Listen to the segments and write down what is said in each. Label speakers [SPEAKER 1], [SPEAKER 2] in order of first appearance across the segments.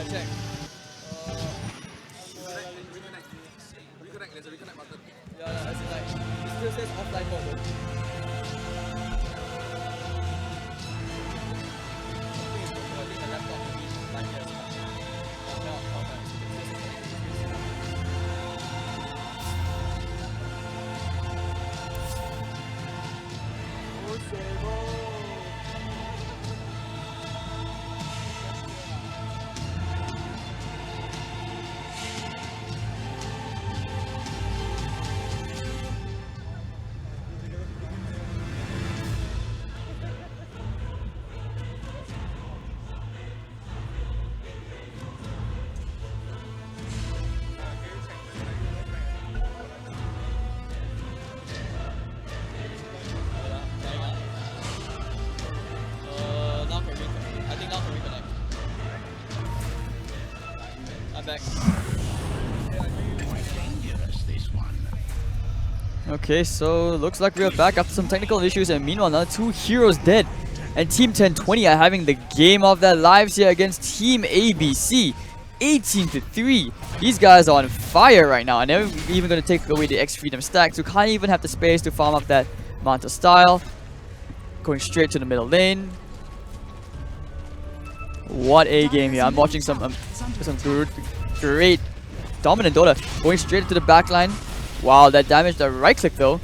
[SPEAKER 1] check.
[SPEAKER 2] Reconnect, there's a reconnect button.
[SPEAKER 1] Yeah, as in like, it still says offline mode though. I think the laptop will be like this. Now can reconnect. I think now can reconnect. I'm back.
[SPEAKER 3] Okay, so looks like we're back after some technical issues, and meanwhile now 2 heroes dead. And Team 1020 are having the game of their lives here against Team ABC. 18-3. These guys are on fire right now, and they're even going to take away the X Freedom stacks, who can't even have the space to farm up that Manta style. Going straight to the middle lane. What a game here. I'm watching some great dominant Dota. Going straight into the back line. Wow, that damaged the right click though.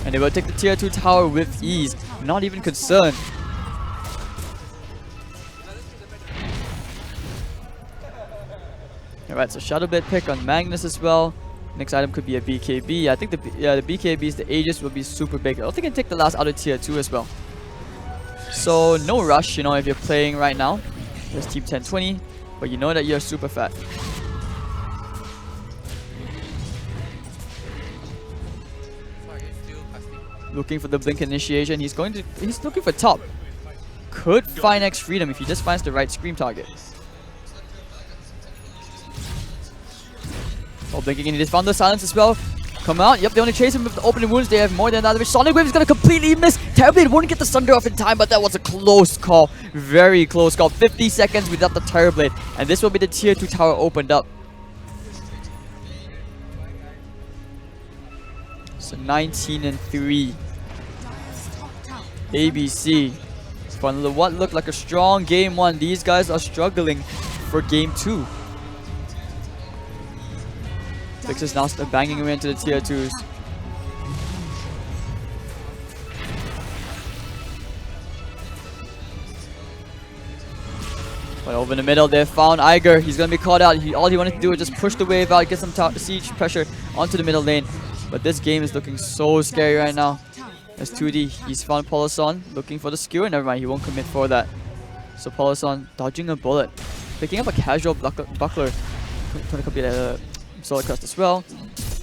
[SPEAKER 3] And they will take the tier 2 tower with ease. Not even concerned. Alright, so Shadow Blade pick on Magnus as well. Next item could be a BKB. I think the BKBs, the Aegis will be super big. I don't think I can take the last out of tier 2 as well. So no rush, you know, if you're playing right now. There's Team 1020, but you know that you're super fat. Looking for the blink initiation. He's looking for top. Could find X Freedom if he just finds the right scream target. Oh, blinking in. He just found the silence as well. Come out. Yep, they only chase him with the opening wounds. They have more than that. Sonic Wave is going to completely miss. Terrorblade won't get the Sunder off in time, but that was a close call. Very close call. 50 seconds without the Terrorblade. And this will be the tier 2 tower opened up. So 19-3. ABC. From what looked like a strong game 1, these guys are struggling for game 2. Vix is now banging him into the tier 2s. But over in the middle, they found Iger. He's going to be caught out. All he wanted to do was just push the wave out, get some siege pressure onto the middle lane. But this game is looking so scary right now. There's 2D. He's found Poloson looking for the skewer. Never mind, he won't commit for that. So Poloson dodging a bullet. Picking up a casual buckler. Trying to complete a Solar Crest as well.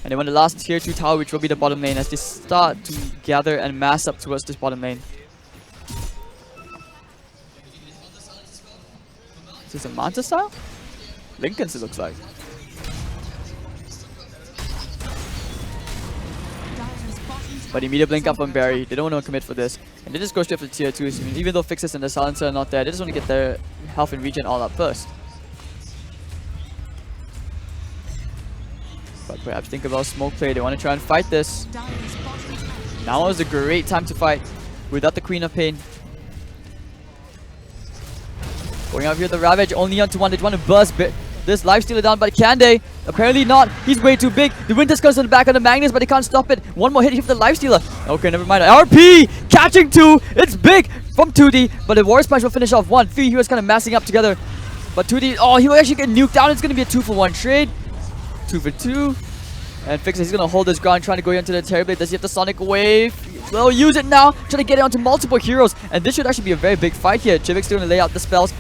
[SPEAKER 3] And they won the last tier 2 tower, which will be the bottom lane, as they start to gather and mass up towards this bottom lane. Is this a Manta style? Lincoln's it looks like. But immediate blink up on Barry. They don't want to commit for this. And they just go straight for the tier 2s. I mean, even though Fixes and the Silencer are not there, they just want to get their health and regen all up first. But perhaps think about smoke play. They want to try and fight this. Now is a great time to fight without the Queen of Pain. Going out here, the Ravage only onto 1. They want to burst this lifestealer down, but can they? Apparently not. He's way too big. The Winter Skull's on the back of the Magnus, but they can't stop it. One more hit here for the lifestealer. Okay, never mind. RP catching 2. It's big from 2D, but the Warrior Splash will finish off 1. 3 heroes kind of massing up together. But 2D, oh, he will actually get nuked down. It's going to be a 2-for-1 trade. 2 for 2. And Fixer, he's going to hold his ground, trying to go into the Terrorblade. Does he have the Sonic Wave? Well, use it now. Trying to get it onto multiple heroes. And this should actually be a very big fight here. Chivik's going to lay out the spells.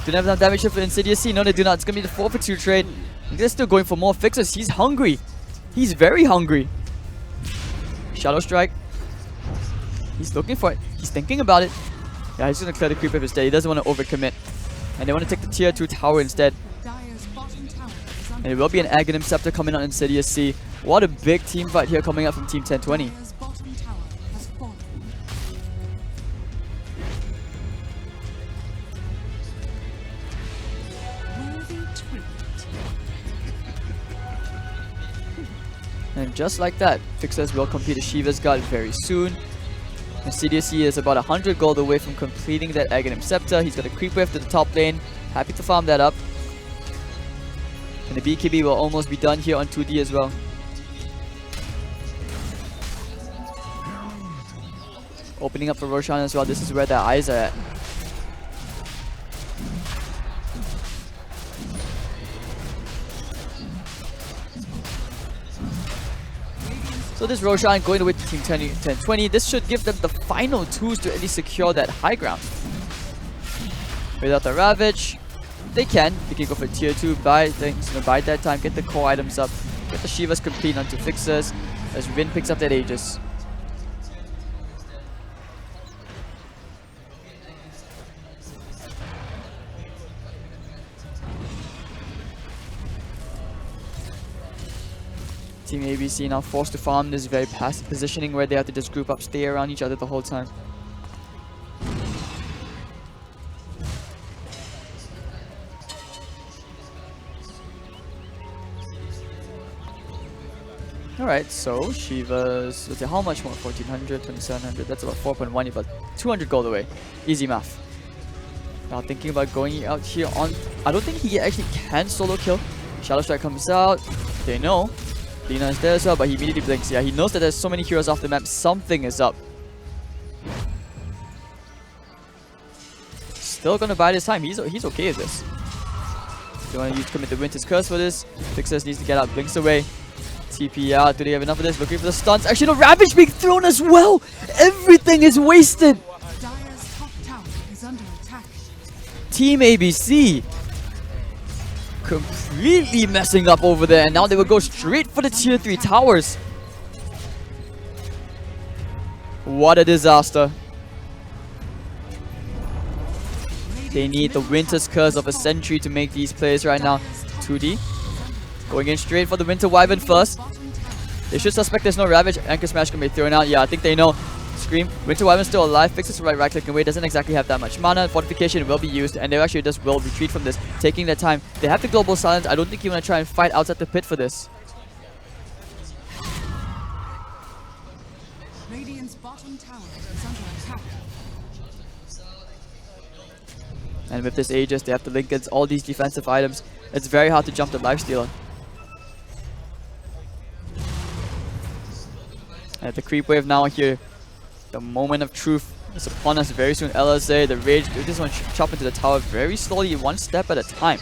[SPEAKER 3] Do they have enough damage here for Insidious C? No, they do not. It's going to be the 4 for 2 trade. They're still going for more Fixers. He's hungry. He's very hungry. Shadow Strike. He's looking for it. He's thinking about it. Yeah, he's going to clear the creep if it's dead. He doesn't want to overcommit. And they want to take the tier 2 tower instead. And it will be an Aghanim Scepter coming on Insidious C. What a big team fight here coming up from Team 1020. And just like that, Fixers will complete the Shiva's Guard very soon. And CDSC is about 100 gold away from completing that Aghanim Scepter. He's got a creep wave to the top lane. Happy to farm that up. And the BKB will almost be done here on 2D as well. Opening up for Roshan as well. This is where their eyes are at. So this Roshan going away to Team 10-20. This should give them the final tools to at least secure that high ground. Without the Ravage, they can go for tier 2, buy things, buy that time, get the core items up, get the Shivas complete onto Fixers as Rin picks up that Aegis. Team ABC now forced to farm this very passive positioning where they have to just group up, stay around each other the whole time. Alright, so Shiva's, let's see, how much more? 1400, 2700, that's about 4.1, about 200 gold away. Easy math. Now thinking about going out here on, I don't think he actually can solo kill. Shadow Strike comes out, they know. Lina is there as well, but he immediately blinks. Yeah, he knows that there's so many heroes off the map. Something is up. Still gonna buy this time. He's okay with this. They want to commit the Winter's Curse for this. Fixers needs to get out. Blinks away. TP out. Do they have enough of this? Looking for the stuns. Actually, no, Ravage being thrown as well. Everything is wasted.
[SPEAKER 2] Dire's top tower is under attack.
[SPEAKER 3] Team ABC completely messing up over there, and now they will go straight for the tier 3 towers. What a disaster. They need the Winter's Curse of a century to make these plays right now. 2D going in straight for the Winter Wyvern first. They should suspect there's no Ravage. Anchor Smash can be thrown out. Yeah, I think they know. Scream. Winter Wyvern still alive. Fixes right click away. Doesn't exactly have that much mana. Fortification will be used, and they actually just will retreat from this, taking their time. They have the Global Silence. I don't think you want to try and fight outside the pit for this.
[SPEAKER 2] Radiant's bottom tower is under attack.
[SPEAKER 3] And with this Aegis, they have to link against all these defensive items. It's very hard to jump the Lifestealer. And the creep wave now here. The moment of truth is upon us very soon. LSA, the Rage, they just want to chop into the tower very slowly, one step at a time.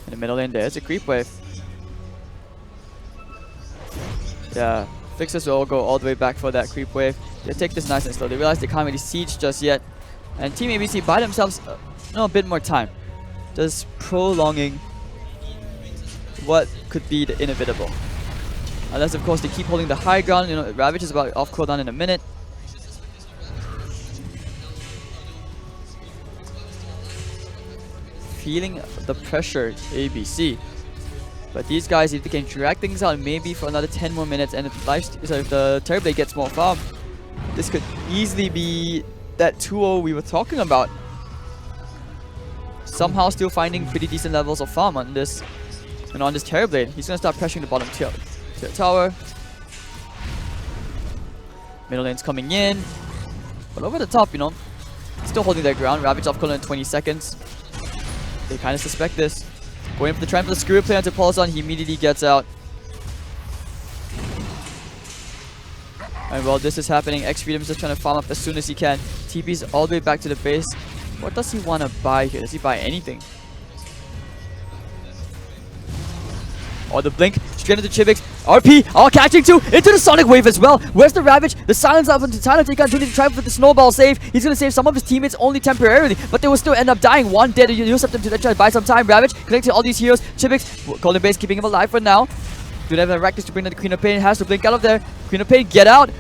[SPEAKER 3] In the middle lane, there's a creep wave. Yeah, Fixers will go all the way back for that creep wave. They take this nice and slow. They realize they can't really siege just yet. And Team ABC buy themselves a bit more time. Just prolonging what could be the inevitable. Unless, of course, they keep holding the high ground. You know, Ravage is about off cooldown in a minute. Feeling the pressure, ABC. But these guys, if they can drag things out maybe for another 10 more minutes, and if the Terrorblade gets more farm, this could easily be that 2-0 we were talking about. Somehow still finding pretty decent levels of farm on this. And on this Terrorblade, he's going to start pressuring the bottom tier tower. Middle lane's coming in. But over the top, you know, still holding their ground. Ravage off cooldown in 20 seconds. They kind of suspect this. Going for the try for the screw play onto Polizon. He immediately gets out. And while this is happening, X-Freedom is just trying to farm up as soon as he can. TP's all the way back to the base. What does he want to buy here? Does he buy anything? Or the blink, straight into Chibix. RP, all catching too, into the Sonic Wave as well. Where's the Ravage? The silence up into Tyler take opportunity to try for the snowball save. He's gonna save some of his teammates only temporarily, but they will still end up dying. One dead, use up them to try to buy some time. Ravage connecting all these heroes. Chibix, Golden Base keeping him alive for now. Do they have the Rakdos to bring down the Queen of Pain? Has to blink out of there. Queen of Pain, get out.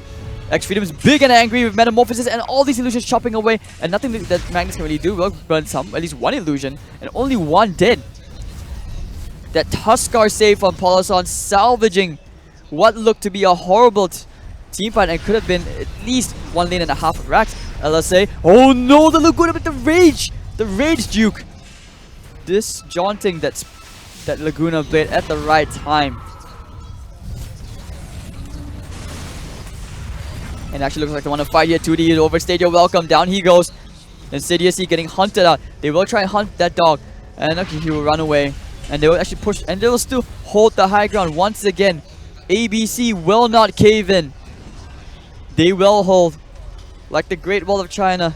[SPEAKER 3] X-Freedom is big and angry with Metamorphosis and all these illusions chopping away, and nothing that Magnus can really do. Will burn some, at least one illusion, and only one dead. That Tuskar save from Polizon, salvaging what looked to be a horrible team fight and could have been at least 1 lane and a half of racks. LSA. Oh no, the Laguna with the rage! The rage juke! Disjointing that Laguna blade at the right time. And actually looks like they want to fight here. 2D is overstayed. You're welcome. Down he goes. Insidiously getting hunted out. They will try and hunt that dog. And actually he will run away. And they will actually push. And they will still hold the high ground once again. ABC will not cave in. They will hold. Like the Great Wall of China.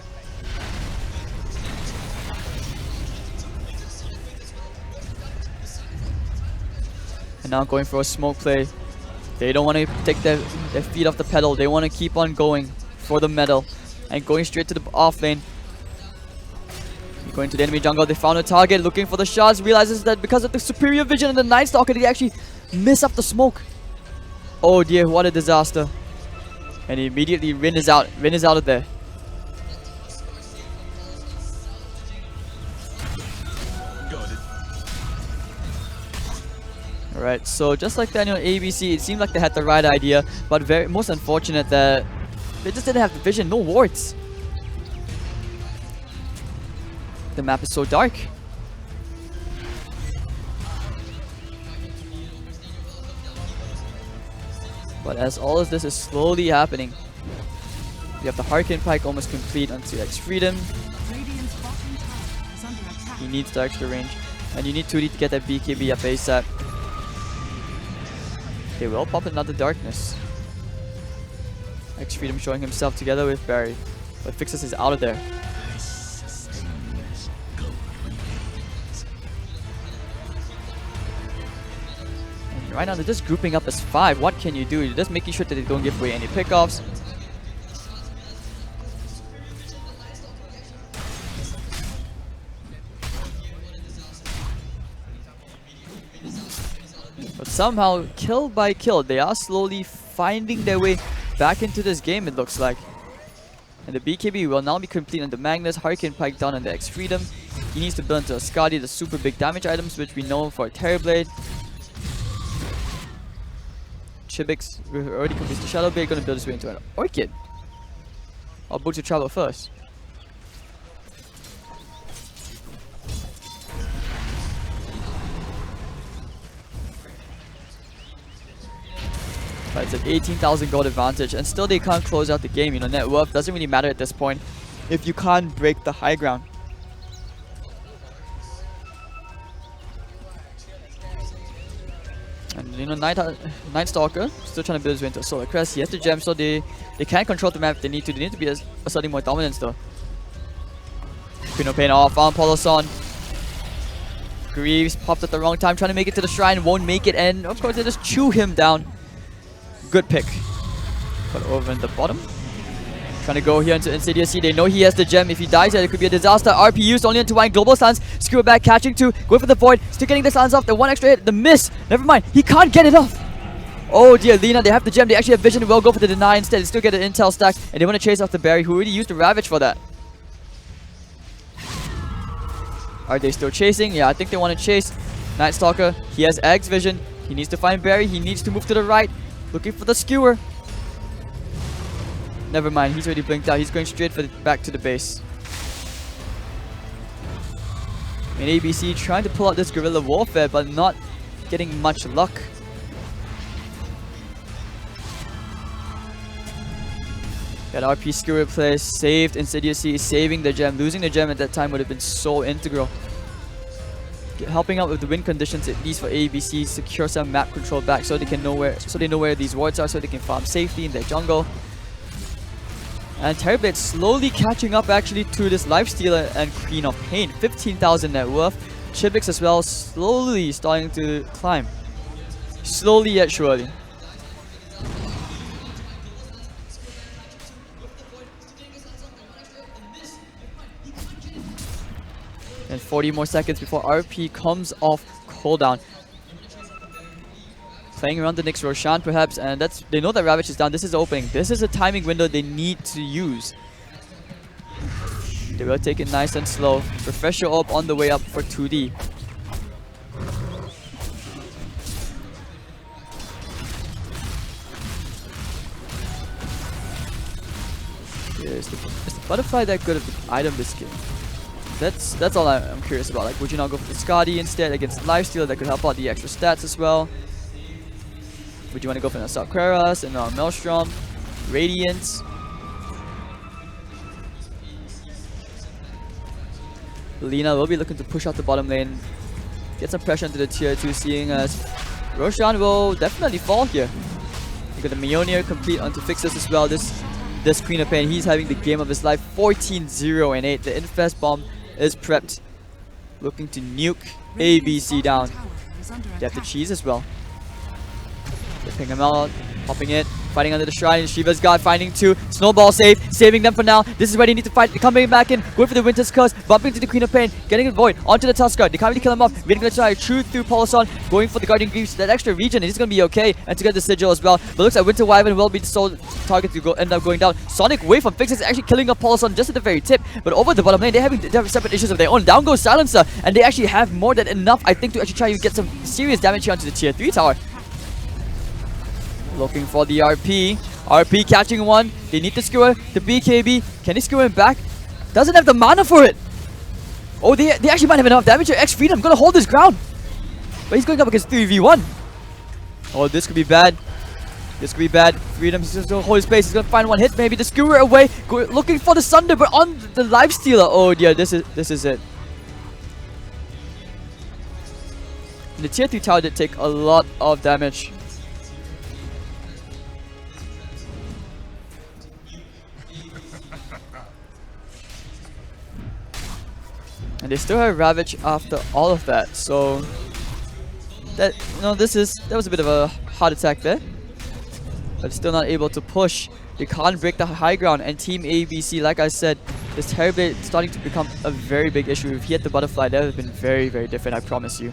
[SPEAKER 3] And now going for a smoke play. They don't want to take their feet off the pedal. They want to keep on going for the medal. And going straight to the off lane. Going to the enemy jungle. They found a target. Looking for the shots. Realizes that because of the superior vision and the Night Stalker, they actually miss up the smoke. Oh dear, what a disaster. And immediately Rin is out. Rin is out of there. Alright, so just like that, ABC, it seemed like they had the right idea, but most unfortunate that they just didn't have the vision, no wards. The map is so dark. But as all of this is slowly happening, we have the Hurricane Pike almost complete onto X Freedom.
[SPEAKER 2] Radiant's bottom tower is under attack.
[SPEAKER 3] He needs the extra range. And you need 2D to get that BKB up ASAP. They will pop another darkness. X Freedom showing himself together with Barry. But Fixus is out of there. And right now they're just grouping up as 5. What can you do? You're just making sure that they don't give away any pickoffs. But somehow, kill by kill, they are slowly finding their way back into this game, it looks like. And the BKB will now be complete on the Magnus, Hurricane Pike down on the X Freedom. He needs to build into a Skadi, the super big damage items, which we know for Terrorblade. Chibix, we've already completed the Shadow Blade, gonna build his way into an Orchid. Or Boots to travel first. But it's an 18,000 gold advantage, and still they can't close out the game. Net worth doesn't really matter at this point if you can't break the high ground. And Night Stalker still trying to build his way into a Solar Crest. He has the gem, so they can control the map if they need to. They need to be asserting more dominance though. Queen of Pain off on Poloson. Greaves popped at the wrong time, trying to make it to the shrine, won't make it, and of course they just chew him down. Good pick. But over in the bottom. Trying to go here into Insidiously. They know he has the gem. If he dies here, it could be a disaster. RP used only into Wine. Global stance. Skewer back, catching 2. Going for the void. Still getting the stance off. The 1 extra hit. The miss. Never mind. He can't get it off. Oh dear, Lina. They have the gem. They actually have vision. Will go for the deny instead. They still get an intel stack. And they want to chase off the Barry, who already used the Ravage for that. Are they still chasing? Yeah, I think they want to chase. Night Stalker. He has Egg's vision. He needs to find Barry. He needs to move to the right. Looking for the skewer. Never mind, he's already blinked out. He's going straight for back to the base. And ABC trying to pull out this guerrilla warfare, but not getting much luck. That RP skewer play saved Insidiously, saving the gem. Losing the gem at that time would have been so integral. Helping out with the win conditions, at least for ABC, secure some map control back so they can know where these wards are, so they can farm safely in their jungle. And Terrorblade slowly catching up actually to this Lifestealer and Queen of Pain. 15,000 net worth. Chibix as well, slowly starting to climb. Slowly yet surely. And 40 more seconds before RP comes off cooldown. Playing around the next Roshan perhaps, and they know that Ravage is down. This is opening. This is a timing window they need to use. They will take it nice and slow. Refresh your orb on the way up for 2D. Butterfly that good of the item this game? That's all I'm curious about. Like, would you not go for the Scotty instead against Lifestealer that could help out the extra stats as well? Would you want to go for an Sakura's and Maelstrom, Radiance? Lina will be looking to push out the bottom lane, get some pressure into the tier 2, seeing as Roshan will definitely fall here. You got the Mjolnir complete onto Fixus as well. This Queen of Pain, he's having the game of his life. 14-0 and 8. The Infest Bomb is prepped, looking to nuke ABC down. They have the cheese as well. They're picking him out, popping it, fighting under the shrine. Shiva's God finding 2. Snowball save, saving them for now. This is where they need to fight. They're coming back in, going for the Winter's Curse, bumping into the Queen of Pain, getting a Void onto the Tusker. They can't really kill him off. Waiting for the try, true through Poloson, going for the Guardian Greaves. That extra region is going to be okay, and to get the Sigil as well. But looks like Winter Wyvern will be the sole target to end up going down. Sonic Wave from Fixes actually killing off Poloson just at the very tip. But over the bottom lane, they have separate issues of their own. Down goes Silencer, and they actually have more than enough, I think, to actually try and get some serious damage here onto the tier 3 tower. Looking for the RP. RP catching one. They need to skewer the BKB. Can they skewer him back? Doesn't have the mana for it. Oh, they actually might have enough damage here. X Freedom gonna hold his ground. But he's going up against 3v1. Oh, this could be bad. This could be bad. Freedom, he's just gonna hold his space. He's gonna find one hit. Maybe the skewer away. Looking for the Sunder, but on the Lifestealer. Oh dear, this is it. And the tier 3 tower did take a lot of damage. And they still have Ravage after all of that, so that that was a bit of a heart attack there. But still not able to push. They can't break the high ground, and Team ABC, like I said, is terribly starting to become a very big issue. If he had the butterfly, that would have been very, very different, I promise you.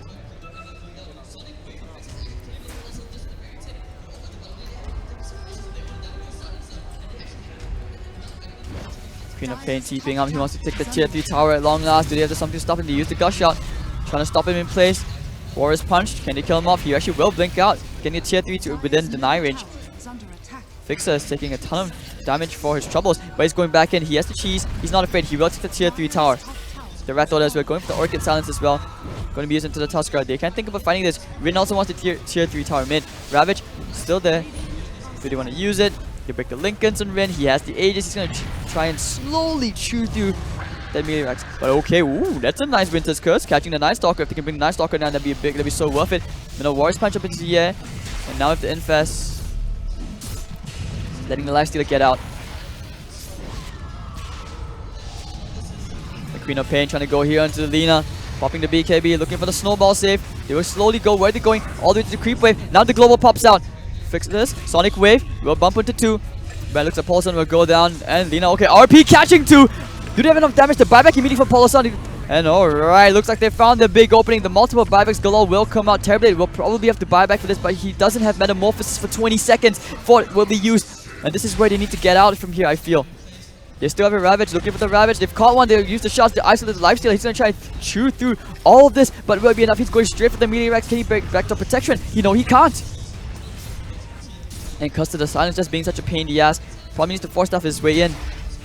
[SPEAKER 3] Queen of Pain TPing up. He wants to take the tier 3 tower at long last. Do they have something to stop him? They use the gush out, trying to stop him in place. Warrior's Punch. Can they kill him off? He actually will blink out, getting a tier 3 to within deny range. Fixer is taking a ton of damage for his troubles, but he's going back in. He has the cheese. He's not afraid. He will take the tier 3 tower. The Rat Order as well, going for the Orchid Silence as well. Going to be used into the Tusker. They can't think about fighting this. Rin also wants the tier 3 tower mid. Ravage still there. Do they want to use it? They break the Lincolns on Rin. He has the Aegis. He's going to try and slowly chew through that melee racks. But okay, ooh, that's a nice Winter's Curse. Catching the Night Stalker. If they can bring the Night Stalker down, that'd be so worth it. Then a Warrior's Punch up into the air. And now with the Infest, letting the Lifestealer get out. The Queen of Pain trying to go here onto the Lina. Popping the BKB, looking for the snowball save. They will slowly go where they're going, all the way to the creep wave. Now the global pops out. Fix this. Sonic Wave will bump into 2. But it looks like Poloson will go down. And Lina, okay, RP catching 2. Do they have enough damage to buy back immediately for Poloson? And alright, looks like they found the big opening. The multiple buybacks galore will come out. Terrorblade will probably have to buy back for this, but he doesn't have Metamorphosis for 20 seconds before it will be used. And this is where they need to get out from here, I feel. They still have a Ravage, looking for the Ravage. They've caught one, they've used the shots to isolate the Lifestealer. He's going to try and chew through all of this, but will it be enough? He's going straight for the melee racks. Can he break back to protection? He can't. And Custard the Silence just being such a pain in the ass. Probably needs to force stuff his way in.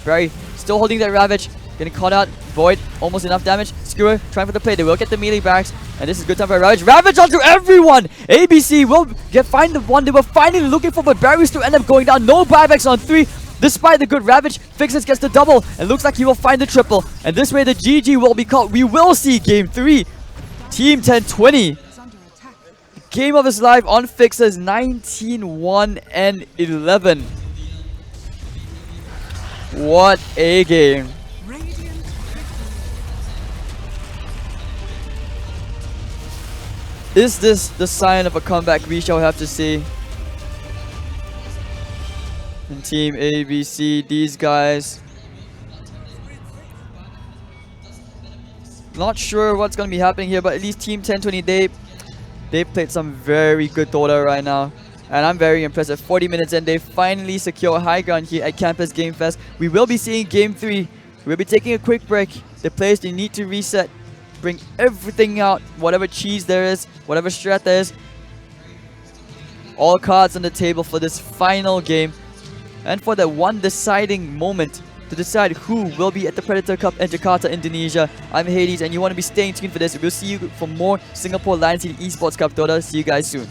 [SPEAKER 3] Barry still holding that Ravage. Getting caught out. Void, almost enough damage. Skewer trying for the play. They will get the melee barracks. And this is a good time for Ravage. Ravage onto everyone! ABC will find the one they were finally looking for, but Barry still end up going down. No buybacks on 3. Despite the good Ravage, Fixes gets the double. And looks like he will find the triple. And this way the GG will be called. We will see game 3. Team 1020. Game of his life on Fixes. 19-1 and 11. What a game. Is this the sign of a comeback? We shall have to see. And Team ABC, these guys, not sure what's going to be happening here, but at least Team 1020, they played some very good Dota right now. And I'm very impressed. At 40 minutes in, they finally secure a high ground here at Campus Game Fest. We will be seeing Game 3. We'll be taking a quick break. The players, they need to reset. Bring everything out, whatever cheese there is, whatever strat there is. All cards on the table for this final game. And for that one deciding moment to decide who will be at the Predator Cup in Jakarta, Indonesia. I'm Hades, and you want to be staying tuned for this. We'll see you for more Singapore Lion City Esports Cup Dota. See you guys soon.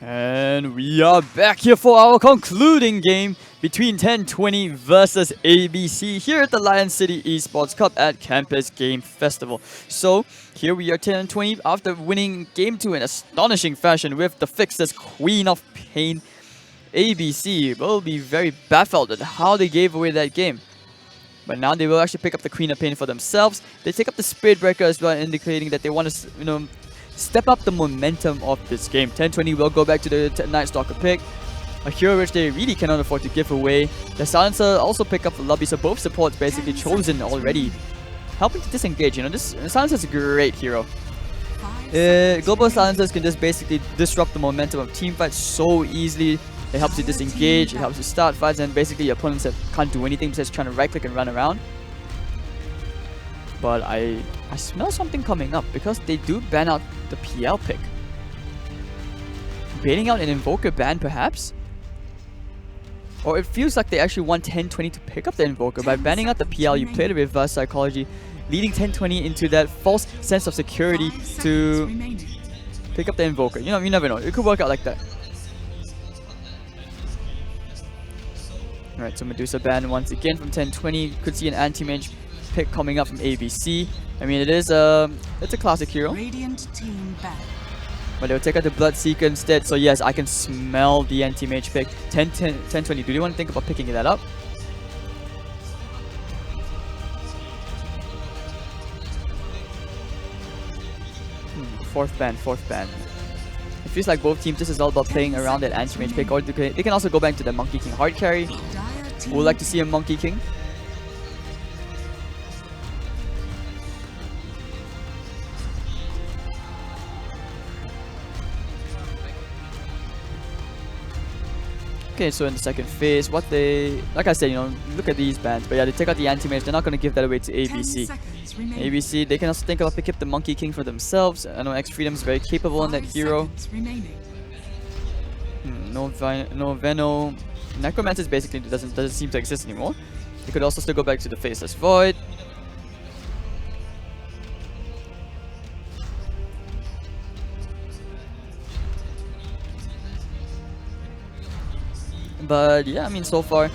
[SPEAKER 3] And we are back here for our concluding game between 1020 versus ABC here at the Lion City Esports Cup at Campus Game Festival. So here we are 10-20 after winning game 2 in astonishing fashion with the fixes Queen of Pain. ABC will be very baffled at how they gave away that game. But now they will actually pick up the Queen of Pain for themselves. They take up the Spirit Breaker as well, indicating that they want to, step up the momentum of this game. 10-20 will go back to the Night Stalker pick. A hero which they really cannot afford to give away. The Silencer also pick up the lobby, so both supports basically chosen already. Helping to disengage, this Silencer is a great hero. Global Silencers can just basically disrupt the momentum of team fights so easily. It helps you disengage, it helps you start fights, and basically your opponents can't do anything besides trying to right click and run around. But I smell something coming up because they do ban out the PL pick. Baiting out an Invoker ban perhaps? Or it feels like they actually want 10-20 to pick up the Invoker. By banning out the PL, you play the reverse psychology, leading 10-20 into that false sense of security to pick up the Invoker. You never know. It could work out like that. Alright, so Medusa ban once again from 10-20. Could see an anti-mage pick coming up from ABC. I mean, it's a classic hero.
[SPEAKER 2] Radiant team back.
[SPEAKER 3] But they'll take out the Bloodseeker instead. So yes, I can smell the anti-mage pick. 10-20. Do you want to think about picking that up? Fourth ban. It feels like both teams, this is all about playing around that anti-mage pick. Or they can also go back to the Monkey King hard carry. Would like to see a Monkey King. Okay, so in the second phase, like I said, look at these bans. But yeah, they take out the anti-mage. They're not going to give that away to ABC. ABC, they can also think about picking up the Monkey King for themselves. I know X-Freedom is very capable in that hero. No Veno. Necromancer basically doesn't seem to exist anymore. They could also still go back to the Faceless Void. But yeah, I mean, so far,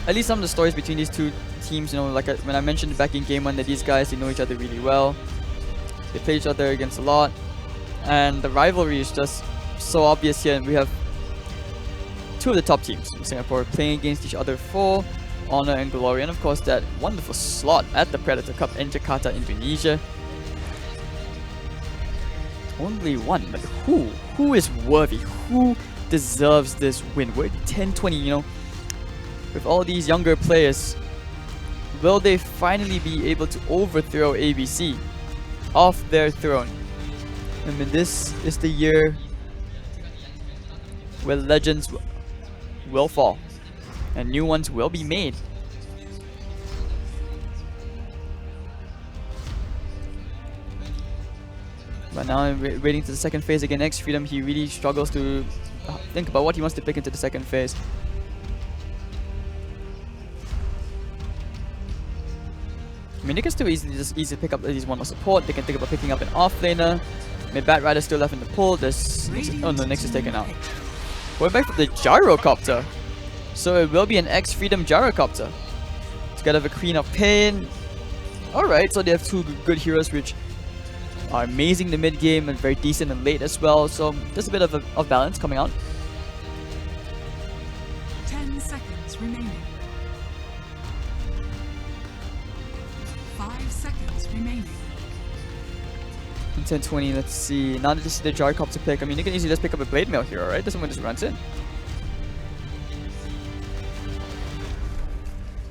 [SPEAKER 3] at least some of the stories between these two teams, like when I mentioned back in game 1 that these guys, they know each other really well. They play each other against a lot. And the rivalry is just so obvious here. And we have two of the top teams in Singapore playing against each other for Honor and Glory. And of course, that wonderful slot at the Predator Cup in Jakarta, Indonesia. Only one, but who is worthy? Who deserves this win? We're 10-20, with all these younger players. Will they finally be able to overthrow ABC off their throne? I mean, this is the year where legends will fall and new ones will be made. But now I'm waiting to the second phase again. X-Freedom, he really struggles to think about what he wants to pick into the second phase. I mean, they can still easily pick up at least one more support. They can think about picking up an offlaner. Bat Rider still left in the pool. Oh no, Nyx is taken out. We're back for the Gyrocopter. So it will be an X-Freedom Gyrocopter. Together with Queen of Pain. Alright, so they have two good heroes which are amazing in the mid game and very decent and late as well. So there's a bit of balance coming out.
[SPEAKER 2] 10 seconds remaining. 5 seconds remaining.
[SPEAKER 3] 10-20, let's see. Now that this is the Gyrocopter pick, I mean, you can easily just pick up a Blade Mail hero, right? This one just runs in.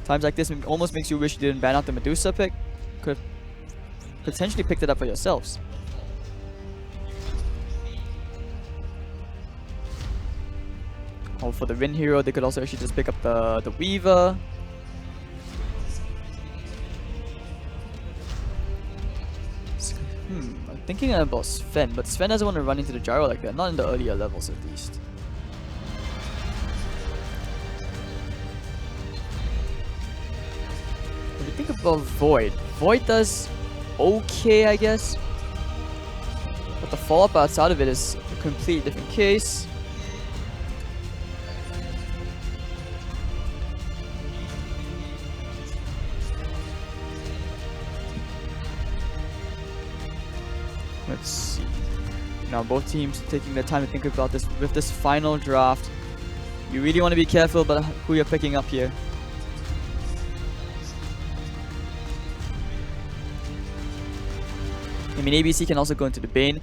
[SPEAKER 3] Times like this almost makes you wish you didn't ban out the Medusa pick. Could potentially picked it up for yourselves. Oh, for the Rin hero, they could also actually just pick up the Weaver. I'm thinking about Sven, but Sven doesn't want to run into the gyro like that, not in the earlier levels at least. If you think about Void, Void does okay, I guess. But the follow-up outside of it is a completely different case. Let's see. Now both teams taking their time to think about this with this final draft. You really want to be careful about who you're picking up here. I mean, ABC can also go into the Bane.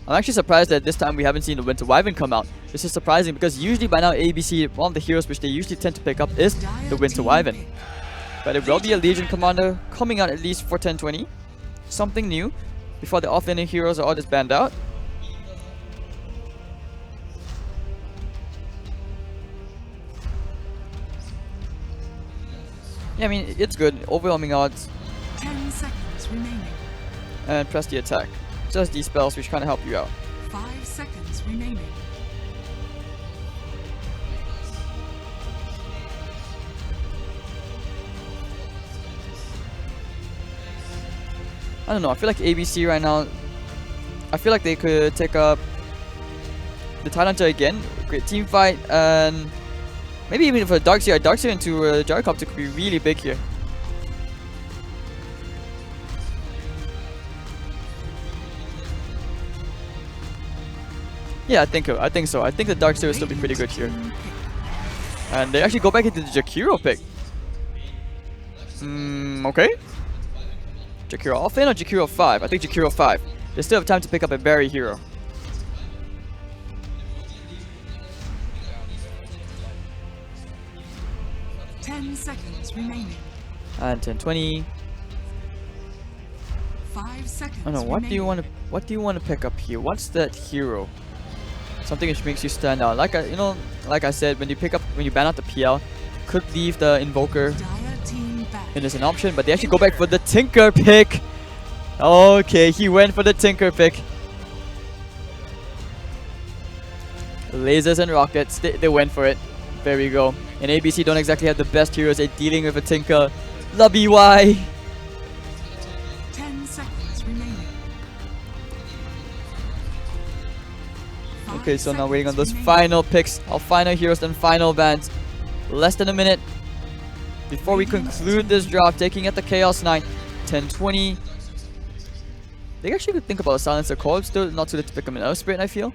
[SPEAKER 3] I'm actually surprised that this time we haven't seen the Winter Wyvern come out. This is surprising because usually by now ABC, one of the heroes which they usually tend to pick up is the Winter Wyvern. But it will be a Legion Commander coming out at least for 1020. Something new before the offlaning heroes are all just banned out. Yeah, I mean, it's good. Overwhelming odds.
[SPEAKER 2] 10 seconds remaining.
[SPEAKER 3] And press the attack. Just these spells which kind of help you out.
[SPEAKER 2] 5 seconds remaining.
[SPEAKER 3] I don't know, I feel like ABC right now, I feel like they could take up the Tidehunter again, great team fight, and maybe even for Darkseer into Gyrocopter could be really big here. Yeah, I think so. I think the Darkseer will still be pretty good here. And they actually go back into the Jakiro pick. Okay. Jakiro offlane or Jakiro 5? I think Jakiro 5. They still have time to pick up a berry hero.
[SPEAKER 2] Seconds remaining.
[SPEAKER 3] And 1020.
[SPEAKER 2] 5 seconds.
[SPEAKER 3] I don't know, what do you want to pick up here? What's that hero? Something which makes you stand out. Like I said, when you ban out the PL, could leave the Invoker in as an option, but they actually go back for the Tinker pick. Okay, he went for the Tinker pick. Lasers and rockets, they went for it. There we go. And ABC don't exactly have the best heroes at dealing with a Tinker. The BY.
[SPEAKER 2] 10 seconds remaining.
[SPEAKER 3] Okay, so now waiting on those final picks, our final heroes and final bans. Less than a minute before we conclude this draft, taking at the Chaos 9, 1020. They actually could think about a Silencer Core, still not too late to pick up an Earth Spirit, I feel.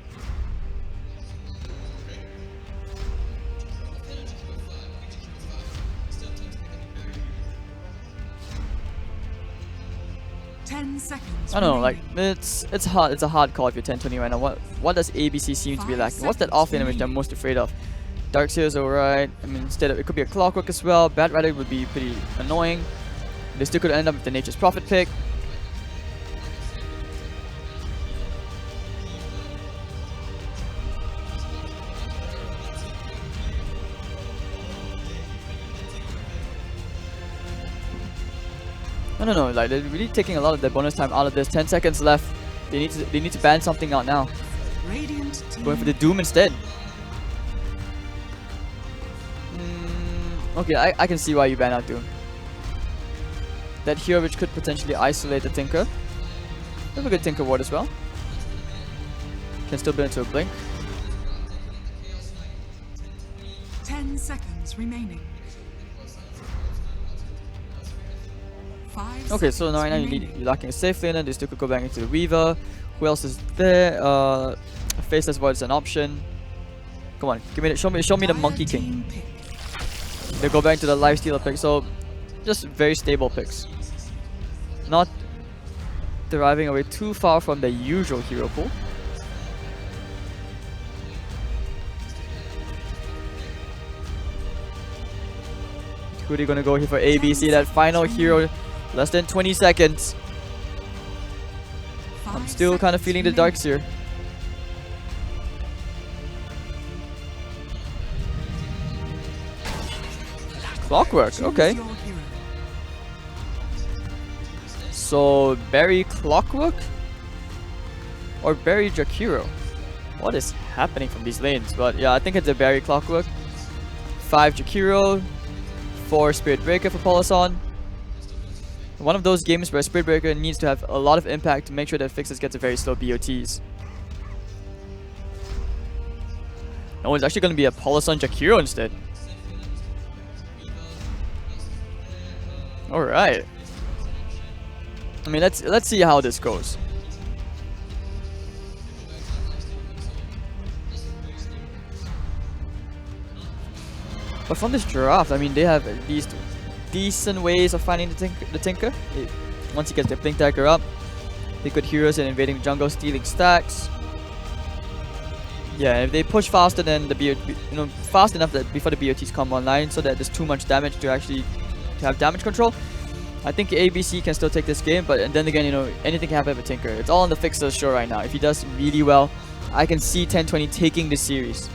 [SPEAKER 3] I don't know, like it's hard. It's a hard call if you're 1020 right now. What does ABC seem to be lacking? What's that offlane which I'm most afraid of? Darkseer is alright. I mean, instead of it could be a Clockwork as well. Bat Rider would be pretty annoying. They still could end up with the Nature's Prophet pick. I don't know, like they're really taking a lot of their bonus time out of this. 10 seconds left. They need to ban something out now. Going for the Doom instead. Okay, I can see why you ban out Doom. That hero which could potentially isolate the Tinker. They have a good Tinker ward as well. Can still build into a blink.
[SPEAKER 2] 10 seconds remaining.
[SPEAKER 3] Okay, so now right now you're lacking a safe laner. They still could go back into the Weaver. Who else is there? Faceless Void is an option. Come on, give me show me the Monkey King. They go back to the Lifestealer pick. So just very stable picks. Not deriving away too far from the usual hero pool. Who are they gonna go here for ABC? That final hero. Less than 20 seconds. I'm still kind of feeling the Darkseer. Clockwork, okay. So, Barry Clockwork? Or Barry Jakiro? What is happening from these lanes? But yeah, I think it's a Barry Clockwork. 5 Jakiro. 4 Spirit Breaker for Poloson. One of those games where Spirit Breaker needs to have a lot of impact to make sure that Fixes gets a very slow BOTs. No, it's actually going to be a Poloson Jakiro instead. Alright. I mean, let's see how this goes. But from this draft, I mean, they have at least decent ways of finding the Tinker. Once he gets their Blink Dagger up, they good heroes and invading jungle, stealing stacks. Yeah, if they push faster than the BOT, fast enough that before the BOTs come online, so that there's too much damage to actually have damage control, I think ABC can still take this game. But then again, anything can happen with Tinker. It's all on the Fixer's show right now. If he does really well, I can see 10-20 taking this series.